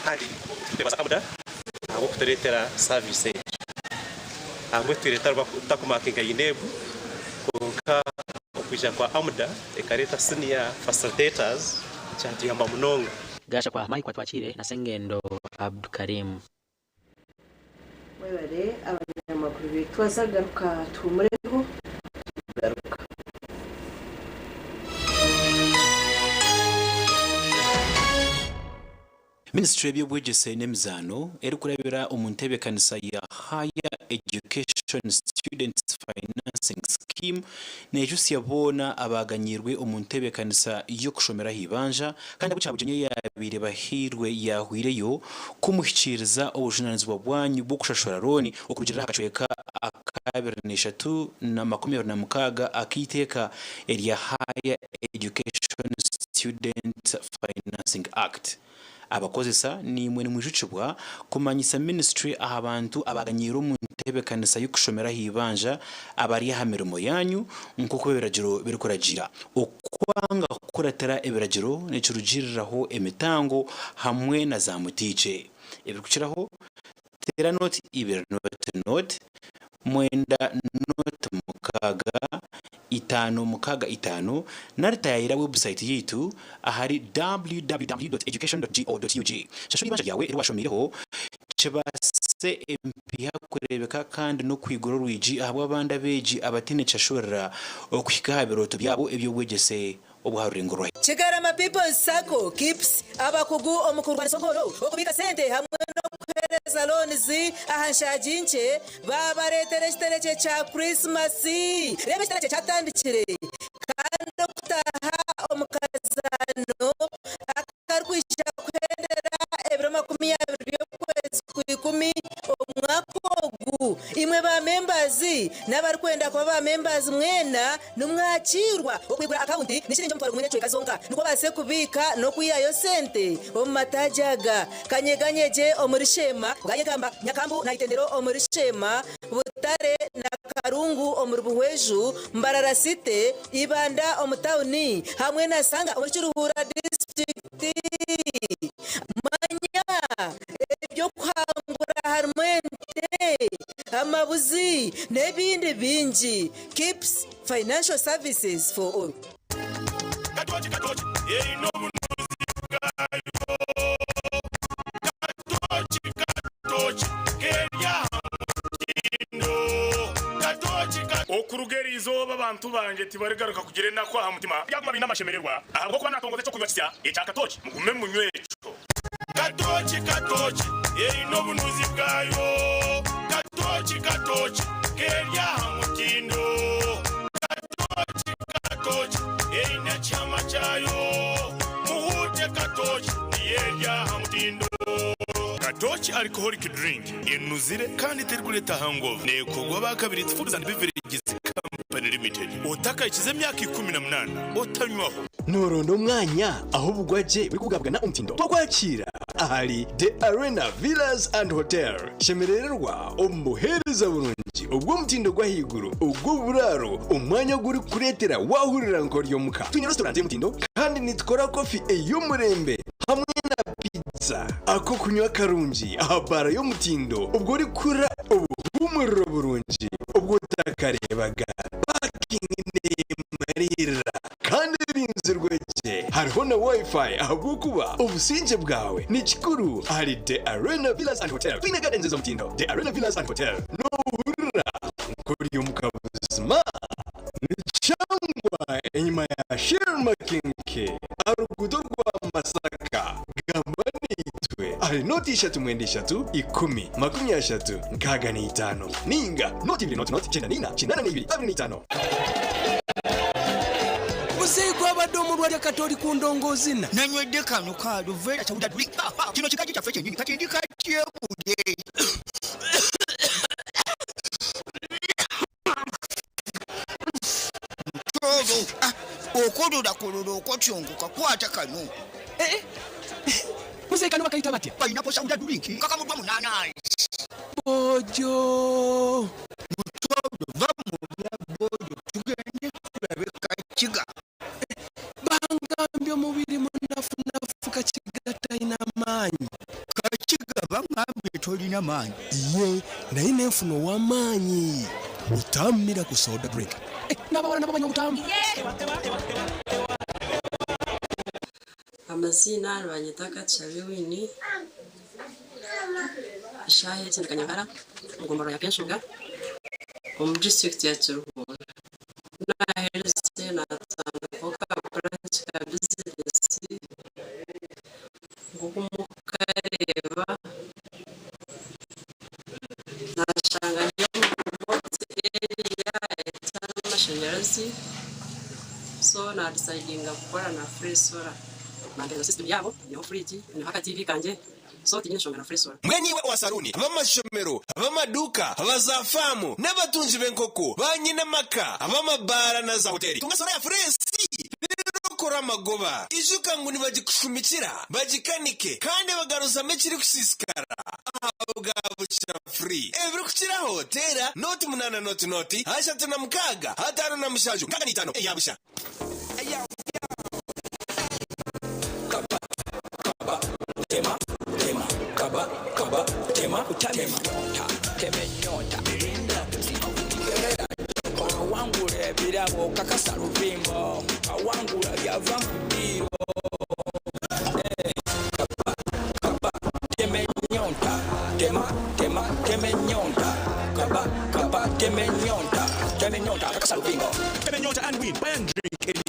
[SPEAKER 4] hari tebasa AMDA abo kuteretera service abo turetera takumakinga yinebu konka okwisha kwa AMDA ekareta senior facilitators cyatuyamba munonga
[SPEAKER 2] gasha kwa Mike twakire na Sengendo Abdukarim.
[SPEAKER 1] Webare abanyamakuru bitwazagaruka tumureho garuka.
[SPEAKER 21] Ministry y'Obwegese n'Emizano eri kurabira omuntebekanisa ya Higher Education Students Financing Scheme nejusi yabona abaganyirwe omuntebekanisa yo kushomera hibanja kandi abucabujenye yabire bahirwe yahwireyo kumuhikiriza obujunanizwa bwanyu bwo kushashora roni okugira akacweka akabirneshatu na 26 akiteka eri Higher Education Student Financing Act. Abakozesa ni mwe mwijukibwa kumanyisa ministry ahabantu abaganyiro mu ntebekanisa y'ukushomera hibanja abari hamirimo yanyu nkuko biragiro birikoragira okwanga kuratera ebiragiro necurugiriraho emitango hamwe na za mutice ebirukiraho tera note ibir note mwenda note mukaga itano mukaga itano naritayira website yitu ahari www.education.go.ug shashuri ibanja yawe eri washomireho kibase empiha kurebeka kandi no kwigoro rwiji ahabwa abanda beji abatine cashorera okwika biroto byabo ebyo bwegese obuharurengo
[SPEAKER 22] Chigarama People Sacco keeps abakugu omukurwa sonkoro okubika sente hamwe no kuhereza loans ahanshajinche babaretere kitereke cha Christmas rebe kitereke cyatandikire kandi okutaha omukazano akarwisha kwendera ebiro 20 by'okwezi kwikumi omwaka ogu imwe ba members n'abari kwenda kwa ba members mwena numwakirwa okwigura account nishirinje mutwaro mwene cyo kazonka nuko base kubika no kuyayo sente omumatajaga kanyeganyeje omurishema ngayegamba nyakambu naitendero omurishema butare na karungu omurbuhweju mbarara site ibanda omutauni hamwe na sanga omurichuruhura district manya ebyo kwangura harmente amabuzi nebindi binji keeps financial services for all.
[SPEAKER 8] Katochi no bunuzi bwayo katochi kerya mutindo katochi okurugeri izoba abantu banje tibarigaruka kugire nakwa mutima yakuma bina mashemererwa ahubwo kwa natongoze cyo kubakisya echa katochi mugume munywecho katochi no bunuzi bwayo katochi kerya mutindo katochi ina chama chayo muhute katochi niyeja mutindo katochi alcoholic drink inuzire kandi terkuleta hangover nekogwa bakabiri Foods and Beverages Company Limited otaka ikize myaka 18 otanywaho
[SPEAKER 27] norondo mwanya aho bugwaje buri kugabwa na umtindo twakwakira ahari The Arena Villas and Hotel shemererwa omuhereza burungi ubwo mutindo gwa higuru ubwo buraro umwanya guri kuretera wahurira nkoryo muka tunya restaurant y'umutindo kandi nitkora coffee ey'umurembe hamwe na pizza ako kunywa karungi ahabara y'umutindo ubwo uri kura ubuhumuro burungi ubwo utakarebaga parking marira kandi rinzirweke hariho na wifi aho kuba ubusinje bwawe ni kikuru hari The Arena Villas and Hotel twine gardens z'umutindo The Arena Villas and Hotel no hurira nkoryo mukabuzima cyangwa inyuma ya Sherma Kinke arugudo rwa Masaka gamanitwe ari noti 3 10 20 25 ninga noti 2 9 9 2 5 muzeyi gwabadde omulwadde katoli ku ndongozi na
[SPEAKER 5] nanywedde kano kaluvera kyawuda kino kikaji kyaffe kyenyini kati ndikatyebudde okolula okotyonguka kwata kano
[SPEAKER 27] muzeyi kano bakayita batya
[SPEAKER 5] balinapo sawuda dulinki kakamudwa munanayi
[SPEAKER 27] bojo
[SPEAKER 5] va mu bya bojo tugende tulabe kakiga
[SPEAKER 27] bangambye omubiri munafunafu kakiga talina maanyi
[SPEAKER 5] kakiga bangambye tolina maanyi
[SPEAKER 27] ye naye nenfuna ow'amaanyi butambira ku soda drink n'abawala nabo banywa butambi
[SPEAKER 9] amazina banyita Chabi Winnie shahe Kanyagara ngomboro ya Kenshuga mu district ya Kiruhura nahereze natanga koka branch ka business ngumukareba nashanga amashanyarazi so na decidinga gukora na free solar mandela system yabo niho fridge ni haka TV kanje so tinyishonga na free solar
[SPEAKER 27] mweniwe wa saluni abamashomero abamaduka abazafamu n'abatunzi b'enkoko banyine maka abamabara na za hoteli tungasora ya free kora amagoba ijuka ngo nibagikushumikira bagikanike kandi bagaruza mekiri kusisikara abagabo cha free ebiri kukiraho tera noti 8 noti hasha tuna mkaga hatano na mshaju kaga ni 5 yabusha
[SPEAKER 5] awangula ebirabo kakasa luvimbo awangula yava mudiro temenyonta temenyonta kakasa luvimbo
[SPEAKER 8] Temenyonta and win. Buy and drink any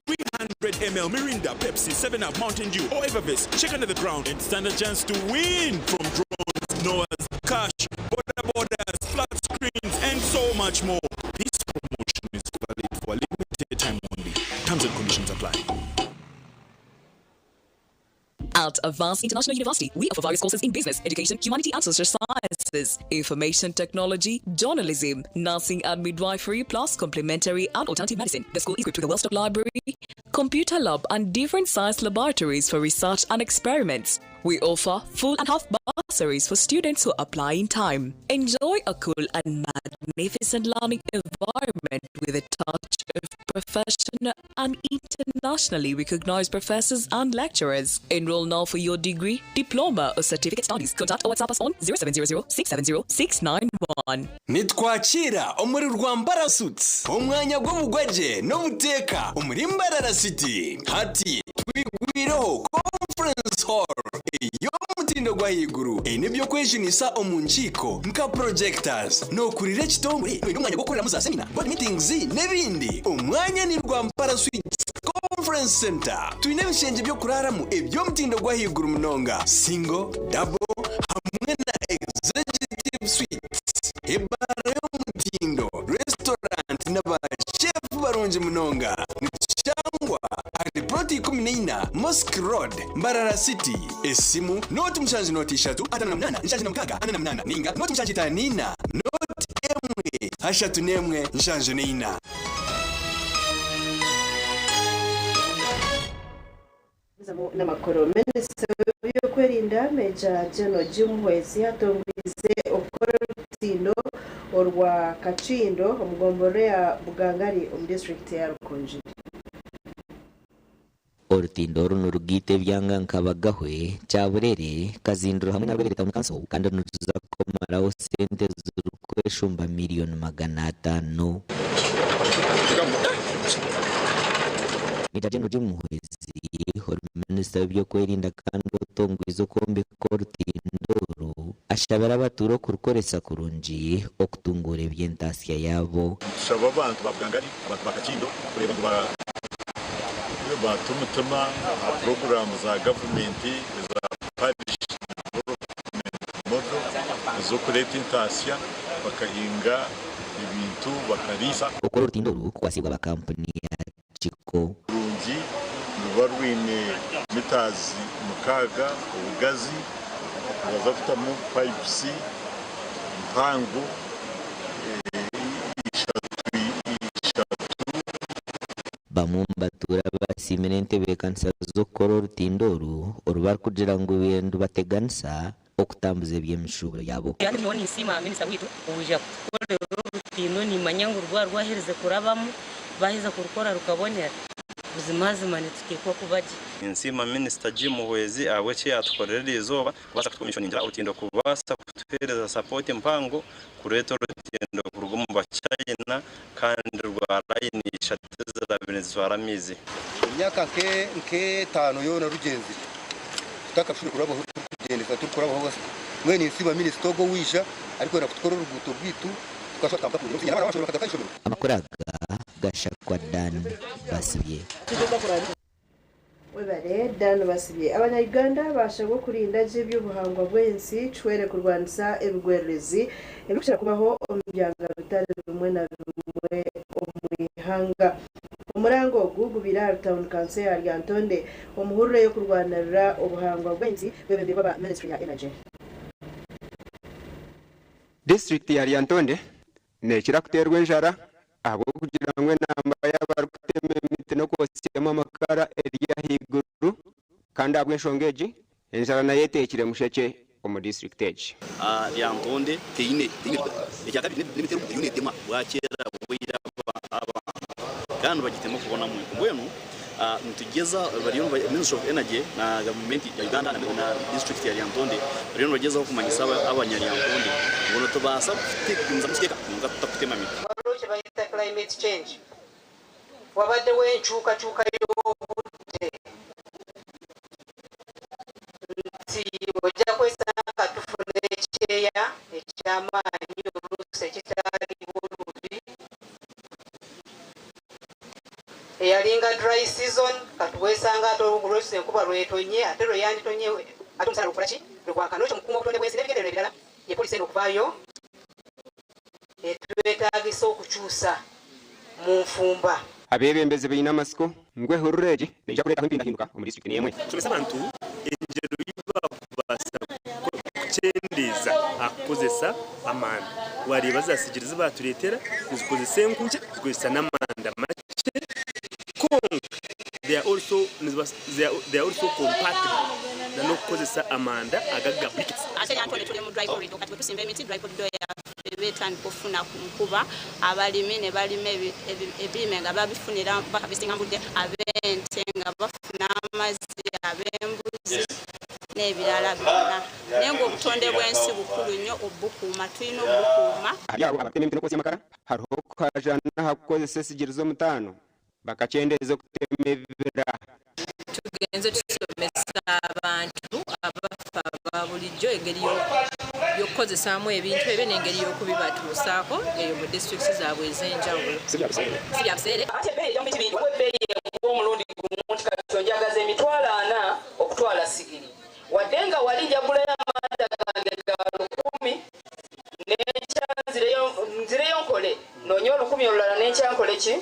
[SPEAKER 8] 300 ml Mirinda, Pepsi, 7-Up, Mountain Dew, or Evervis. Check under the ground and stand a chance to win from drones, Noah's, cash, borders, flat screens, and so much more. This promotion is valid for a limited time only. Terms and conditions apply.
[SPEAKER 12] At Advanced International University, we offer various courses in business, education, humanity and social sciences, information technology, journalism, nursing and midwifery, plus complementary and alternative medicine. The school is equipped with a well-stocked library, computer lab and different science laboratories for research and experiments. We offer full and half bursaries for students who apply in time. Enjoy a cool and magnificent learning environment with a touch of professional and internationally recognized professors and lecturers. Enroll now for your degree, diploma or certificate studies. Contact or WhatsApp us on 0700-670-691.
[SPEAKER 27] nitwakira omuri rwambara suits omwanya gw'obugwaje n'obuteka omuri Mbarara City hati twigwireho conference hall ey'omutindo gwa iguru enebyo kwejunisa omunchiko nka projectors nokurira ekitongole n'omwanya gw'okukoreramu za seminar board meetings n'ebindi omwanya ni Rwambara Suites Conference Center tuyine ebishenje byokuraramu eby'omutindo gwa iguru munonga single double hamwe na executive suites ebara y'omutindo restaurant n'abashefu barungi munonga nikyangwa ali proti 14 Mosque Road Mbarara City esimu noti mushanji noti 3 5 nshanji na mkaga 48 ninga noti mushanji 5 noti emwe hashatu nemwe nshanji 4
[SPEAKER 1] n'amakoro minisitiri w'ebyokwerinda Meja General Jim Mwezi hatongwize okukora urutindo orwa Kakindo omugomboro ya Bugangari omu district ya Rukunji.
[SPEAKER 11] Orutindo runo rugite byanga nkabagahwe cyaburere kazinduro hamwe na Rwebere Town Council kandi nutuza komaraho sente z'urukweshumba miliyoni 500. Meja General Jim Mwezi minisitiri w'ebyokwerinda kandi otongwiza kombeka orutindoro ashabara abaturo kurukoresa kurungi okutungura eby'entasya yabo.
[SPEAKER 18] Shaba abantu babwangari abantu bakakindo kureba ngo batumutuma program za government za parish model zo kureta intasya bakahinga ibintu bakarisa
[SPEAKER 11] okora urutindoro kwasibwa bakampani ya Chiko
[SPEAKER 18] ruba rwine mitazi mukaga ubugazi baza kutamu pipes mpango
[SPEAKER 11] bamwe batura basimira entebe kansa zo kora rutindoru orubar kugira ngo ibintu bateganisa okutambuza by'emishuro yabo
[SPEAKER 13] yani none insima minisita witu uja kukorera rutino ni manyango rwahereze kurabamo baheza kurukora rukabonera ubuzima nitukekwa kubaje
[SPEAKER 14] insima minisita Muhwezi awe cye yatkorera izoba basa kutumishoningira urutindo kubasa kutuhereza support mpango kureto urutindo kurugo mu bacayina kandi rwarayinisha tezera Venezuela mizi
[SPEAKER 15] imyaka nke 5 yona rugenzi tutakashuri kurabo kugendeza tukurabo hose mwe ni insima minisita go wisha ariko nakutkorera uruguto bwitu tukashaka
[SPEAKER 11] amakuraga gashakwa Dan Basibye
[SPEAKER 1] webare Dan Basibye abanyarwanda bashaka kurinda by'ubuhangwa bw'ensi cwere kurwanisa ebigwerezi ebikira kubaho omubyanga bitari bimwe na bimwe omwihanga umurango gugubira town council ya Ntonde umuhurire yo kurwanira ubuhangwa bw'ensi bebebe baba ministry ya energy
[SPEAKER 16] district ya Ntonde nekira kuterwa enjara abo kugira ngo namba y'abari kutema imiti no kosiyemo amakara eriya higuru kandi abwe shongeji enjara na yetekire musheke mu district age
[SPEAKER 23] ya Ntonde teine icyakabiri limite unit ma wakera bwira aba kandi bagitemo kubona mu ngweno ntugeza bariyo Ministry of Energy na government ya Uganda na district ya Ntonde bariyo bageza ku kumanyisa abanyari Ntonde ngo tubasa kutinza musikeka ngo tutakutema miti
[SPEAKER 24] baroche bayita climate change wabadde wenchuka y'obudde nti ojja kwesanga tufuna ekyeya ekyamaanyi oluusi ekitaaliwo lubi eyalinga dry season katuwesanga ate oluusi enkuba lwetonye ate lweyanditonye ate omusana lukola ki lwakanoki mukuuma obutonde bw'ensi n'ebigendererwa ebirala ye polisi eno okuvaayo etwetaagisa okukyusa mu nfumba
[SPEAKER 16] abebembezi b'ina amasiko ngwe hurureje neja kuletaho impindahinduka mu district n'emwe
[SPEAKER 25] tumesa abantu enjero y'ibabasa kuchendeza akozesa amanda wari bazasigiriza baturetera nizikozesa enkunja zikozesa n'amanda make konka they are also compatible na no kukozesa amanda agaga briquettes
[SPEAKER 19] ate Ntonde tuli mu dry corridor kati tusimba emiti dry corridor ya betani kufuna kumkuba abalimi ne balime ebirime nga babifunira bakabisinga mbudde abente nga bafuna amazzi abembuzi n'ebirala byonna naye ng'obutonde bw'ensi bukulu nnyo obukuuma tulina obukuuma
[SPEAKER 16] abyabo abatema emiti n'okozesa amakara hariho kajana hakukozesa esigiri z'omutaano bakacendeza okutema ebibira
[SPEAKER 26] tugenze tusomesa abantu abafa ba bulijjo engeri y'okukozesaamu ebintu ebyo n'engeri y'okubibatuusaako eyo mu districts zaabwe ez'enjawulo si bya buseere
[SPEAKER 24] ate ebbeeyi y'omubiti bintu ebbeeyi ng'omulundi gumu nti kati njagaza emitwalo 4 okutwala sigiri wadde nga wali njagulayo amanda gange ga 10 nzireyo nkole noonye 10 olulala nenkyankole ki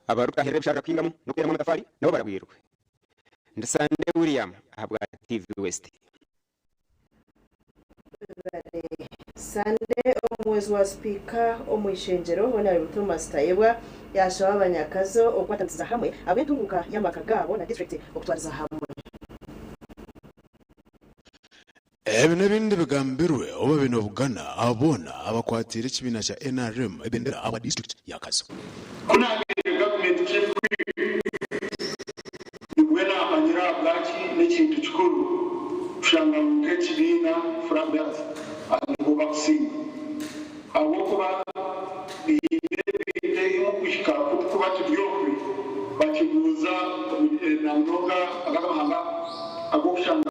[SPEAKER 16] abarutahira ebishaka kuhingamu n'okuteramu amatafaali nabo barabwirwe Ndasande William ahabwa TV West
[SPEAKER 1] Sande omwezi wa speaker omwishenjero Honorable Thomas Tayebwa yashawa abanyakazo okwatanziza hamwe abentunguka y'amaka gabo na district okutwariza hamwe
[SPEAKER 30] Ebi n'ebindi bigambirwe oba bino bugana abona abakwatira ekibiina kya NRM ebendera aba district yakazo
[SPEAKER 28] kunagire government wena amanyira bwaki n'ekintu kikuru kushanga nk'ekibiina frambeas ngo bakusinga ahokuba ibintu kushika kuba tubyokwe bakibuza na mnoga agamahanga agokushanga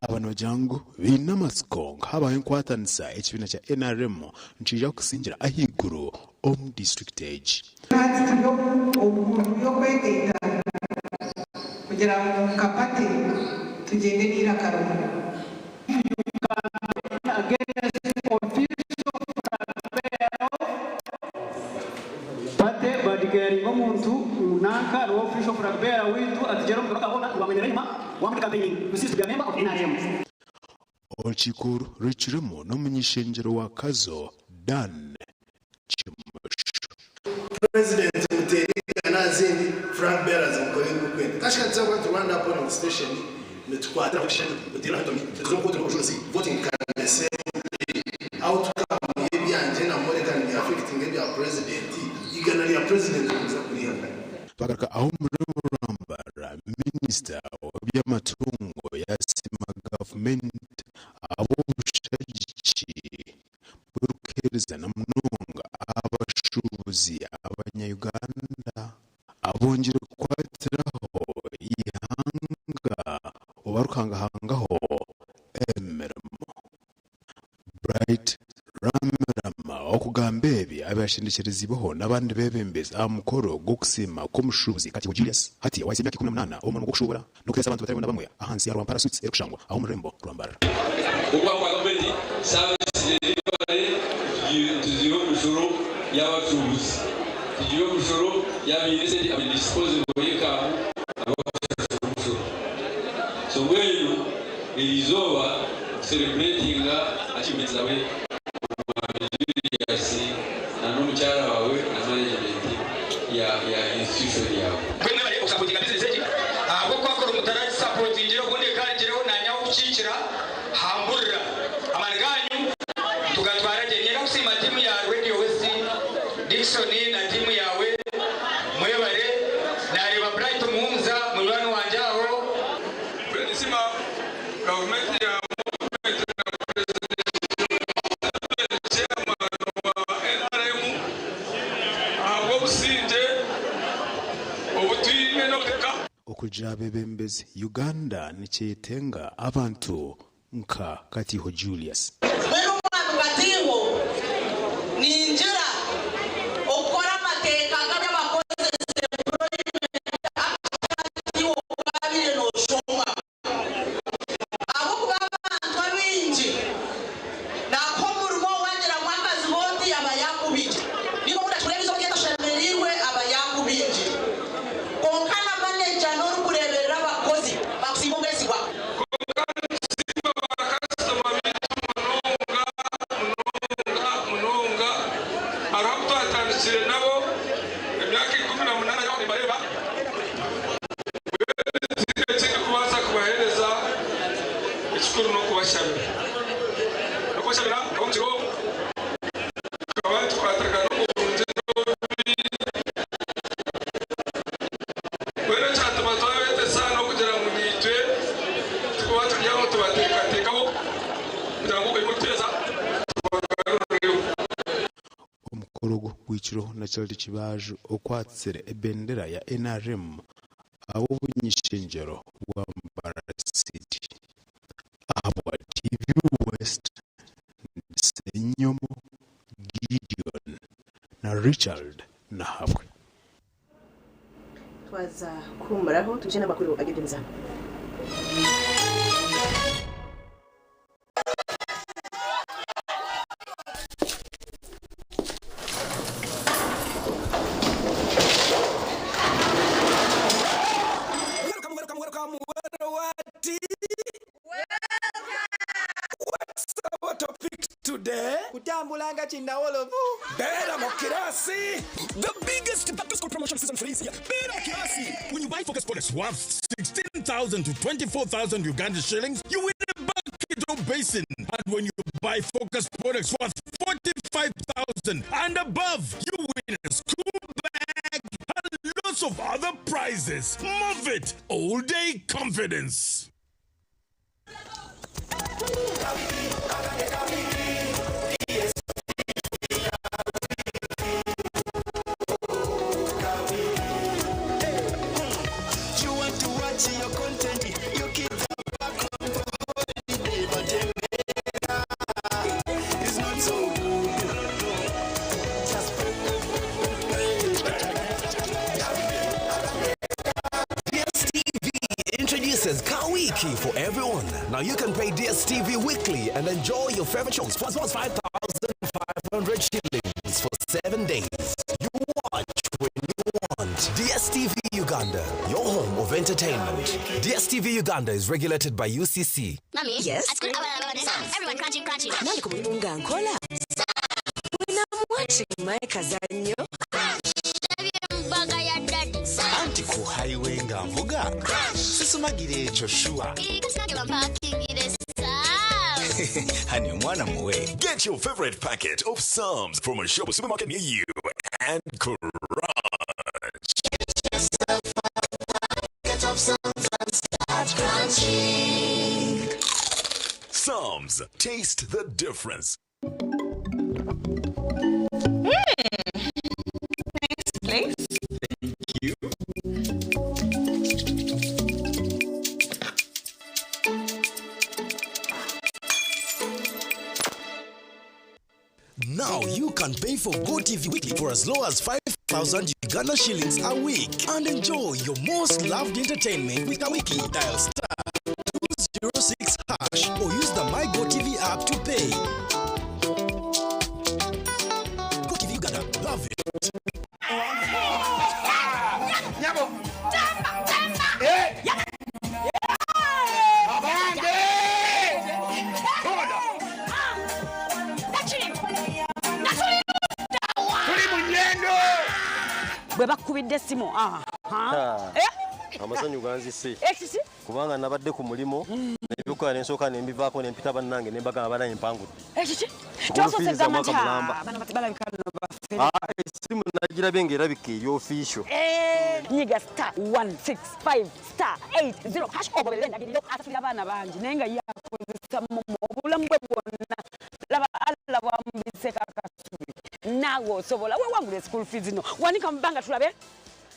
[SPEAKER 30] Abano jangu bina masiko habaye nkwatanisa ekibiina kya NRM nkija kusingira ahiguru omu district age
[SPEAKER 29] kugira ngo kapate tugende n'irakarumu against
[SPEAKER 2] Olchikuru Richiremo n'umunyishengero wa Kazo Dan Chimusho.
[SPEAKER 3] President Muteriga nazindi Frank Beras mukore kukwenda. Kashika kwa Rwanda polling station ne tukwata action kudira hatomi. Tuzokuta ko josi voting can the same outcome yebyanje na Morgan ya affecting ya president. Igana ya president kuza kuriya.
[SPEAKER 2] Bagaraka aho muri Rwanda minister by'amatungo yasima government abo bushagici burukereza na munonga abashubuzi abanyayuganda abongera kwatiraho ihanga ubarukangahangaho emeramo bright ramarama okugambebi abashindikirizibaho n'abandi bebembeza amukoro gokusima komushubuzi kati Julius hati waise myaka 18 omuntu gokushubura no kwesa abantu bataribona bamwe ahansi ya Rwampara Suits erikushangwa aho murembo Rwambara
[SPEAKER 4] ukwa kwa gavumenti sabasiribare tuziyo mushuru y'abacuruzi tuziyo mushuru y'abinisedi abidispoze ngoyeka abashuru so weyu ilizoba celebrating achievements zawe na n'umucyara wawe na management ya institution yawe kwene bari kusapotinga business eji abo kwakora umutaraji supporting ngiro kunde kanjiro nanya ukikira hamburira amanganyu tugatwara gengera kusima timu ya Radio West Dickson na timu yawe mwebare nareba Bright Muhunza mulwani wanjaho kwenisima government ya
[SPEAKER 2] okuja bebembezi Uganda nichetenga abantu nka Katiho Julius
[SPEAKER 6] mwero mwana Katiho ninjira okora mateka kanya bakoze Katiho kabire no shoma abo kuba abantu abinji na komurmo wagera mwakazi boti abayakubije nibo mudakurebizo kugenda shemerirwe abayakubije konkana manager no kureberera abakozi bakusibongesigwa
[SPEAKER 4] nabo imyaka 18 yaho bareba kiri kubaza kubahereza ikikuru no kubashabira komtiro kabandi twataga no kubunze wera cyatuma twabete sana kugira ngo nitwe tukuba turyaho tubatekatekaho kugira ngo bimuteza
[SPEAKER 2] omukorogo w'ikiroho na cyari kibaje okwatsere ebendera ya NRM abo bunyishengero wa Mbara City abo TV West Senyomo Gideon na Richard na Habwe
[SPEAKER 1] twaza kumuraho tuje n'amakuru agenza
[SPEAKER 27] The biggest back-to-school promotion season for this year. Bera Kiasi. When you buy Focus products worth 16,000 to 24,000 Uganda shillings, you win a bucket basin. And when you buy Focus products worth 45,000 and above, you win a school bag and lots of other prizes. Move it. All day confidence.
[SPEAKER 5] Your content, your kids are back home for holiday, but it's not so good.
[SPEAKER 7] DSTV introduces Kawiki for everyone. Now you can pay DSTV weekly and enjoy your favorite shows plus 5,500 shillings for 7 days. You watch when you want. DSTV Uganda, your home of entertainment. DSTV Uganda is regulated by UCC.
[SPEAKER 8] Mommy, yes. At school, everyone crunching. Nani kumulimunga nkola? When I'm watching my kazanyo.
[SPEAKER 9] Anti ku highway nga mvuga. Sisumagire echo shua. Honey, mwana muwe. Get your favorite packet of Psalms from a shop or supermarket near you and crunch. Get yourself a packet of Psalms and start crunching. Psalms, taste the difference.
[SPEAKER 8] Next place.
[SPEAKER 9] Thank you.
[SPEAKER 7] Now you can pay for GoTV Weekly for as low as 5,000 Uganda shillings a week and enjoy your most loved entertainment with a wiki. Dial *206# or use the My GoTV app to pay. GoTV Uganda, love it.
[SPEAKER 8] Bwe bakubidde simu
[SPEAKER 10] amasanyu ganzise kubanga nabadde ku mulimo ebyokola nensooka nembivaako nempita bannange nembagamba banaye empangudde esimu nagirabe ngaerabika eryofisho
[SPEAKER 8] nyiga *165*80# ogoberera endagiriro asasira abaana bangi naye nga yakozesa obulamu bwe bwonna laba alla bwamubiseko akasubi naawe osobola wewangula school fees no wanika mu bbanga tulabe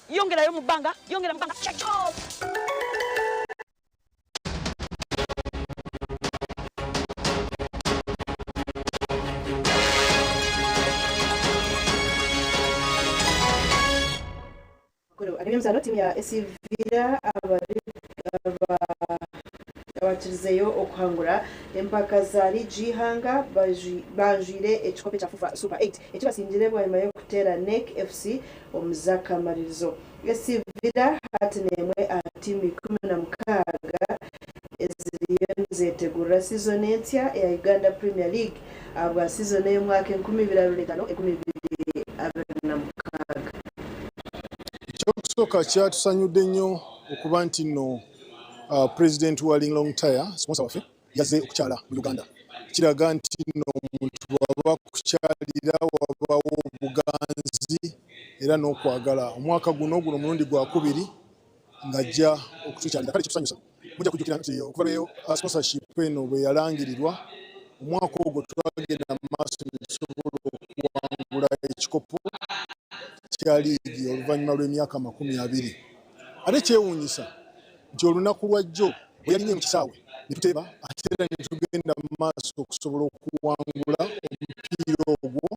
[SPEAKER 8] yongerayo mu bbanga yongera mu bbanga kyakyo
[SPEAKER 1] Abyemzano timu ya Esivira abakirizeyo okuhangura empaka za Gihanga banjire ekikope kya FIFA Super 8 ekibasingire bwanyuma y'okutera NEC FC omuzakamarizo. Esivira hatinemwe timu 16 eziriyo zetegura season entya ya Uganda Premier League abwa season y'omwaka 2025-2026.
[SPEAKER 30] Ekyokusooka kyatusanyudde nnyo okuba nti nno President wa Linglong Tire sponsor waffe yazze okukyala mu Uganda. Kiraga nti nno omuntu bw'aba kukyalira wabawo obuganzi era n'okwagala. Omwaka guno mulundi gwa kubiri ng'ajja okutukyalira. Kale kitusanyusa. Mujja kujjukira nti okuva lweyo sponsorship eno bwe yalangirirwa omwaka ogwo twagenda mu maaso ne tusobola okuwangula ekikopo kya liigi oluvannyuma lw'emyaka 20. Ate kyewuunyisa nti olunaku lwa jjo bwe yalinye mu kisaawe ne tuteeba ate era ne tugenda mu maaso okusobola okuwangula omupiira ogwo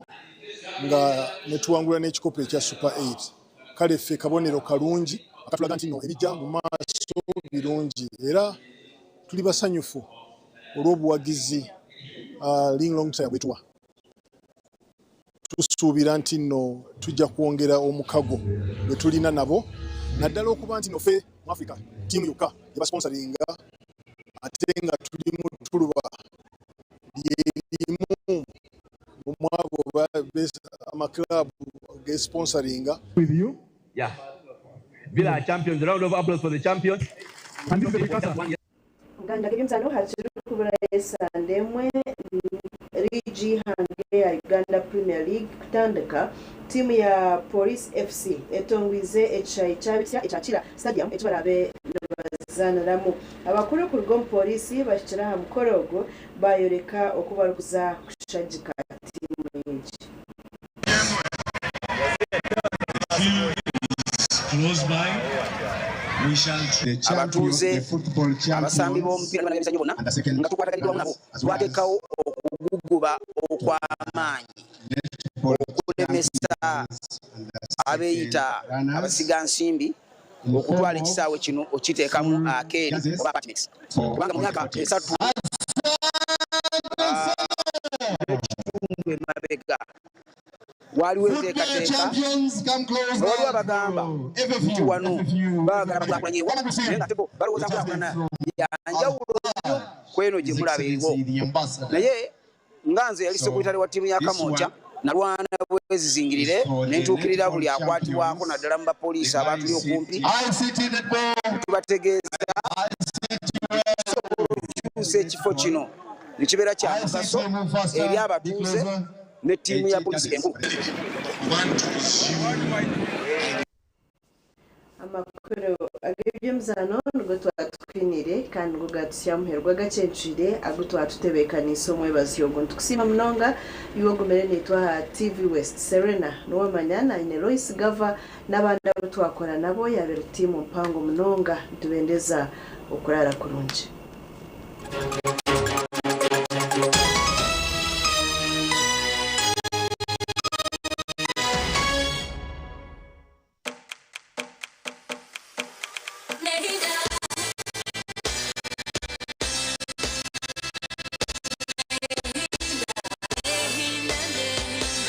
[SPEAKER 30] nga ne tuwangula n'ekikopo ekya Super 8. Kale ffe kabonero kalungi akatulaga nti nno ebijja mu maaso birungi era tuli basanyufu olw'obuwagizi Linglong Tire bwetuwa. Tusuubira nti nno tujja kwongera omukago bwe tulina nabo naddala okuba nti noffe mu Africa tiimu yokka yabasponsoringa ate nga tuli mu tuluba lyerimu mu abo amaklabu gesponsoringa.
[SPEAKER 12] With you? Yeah. Villa are champions. Round of applause for the champions.
[SPEAKER 1] Uganda Gimzano hakiri kubura esandemwe Gihanga ya Uganda Premier League kutandika timu ya Police FC etongwize ekyabitya ekyakira stadium ekibarabe bazaniramu abakuru ku rugom polisi bashikira ha mukorogo bayoreka okubarukuza kushajika timu yingi.
[SPEAKER 17] Close by we shall
[SPEAKER 18] abatuuze abasambi b'omupiira n'abagenzi bonna nga tukwatagaliddwa nabo twatekawo okuguguba okw'amaanyi okulemesa abeeyita abasiga nsimbi okutwala ekisaawe kino okiteekamu akeeri oba apartments kubanga mu myaka 3 ekitundu emabega waliwo enteekateeka waliwo abagamba nti wano baagala bakulaakulanye naye nga tebo balowooza nkulaakulana yanjawulo nnyo kweno gye mulaba eriwo naye nga nze yali sekuritale wa ttiimu ya Kamwokya nalwana bwezizingirire nentuukirira buli akwatibwako naddala mu bapoliisi abatuli okumpi tubategeeza okukyusa ekifo kino nekibeera kya mugaso eri abatuuze ne ttiimu ya poliisi enkulu.
[SPEAKER 1] Amakuru ag'ebyemizano nigo twatukwinire kandi nigo gatusyamuherwa gakyencwire ago twatutebekanisa omwebazi ogo nitukusiima munonga iwe ogumire nitwaha TV West Serena niwamanya naine Lois Gava n'abandi abo twakora nabo yabera ttiimu mpango munonga nitubendeza okurara kurungi.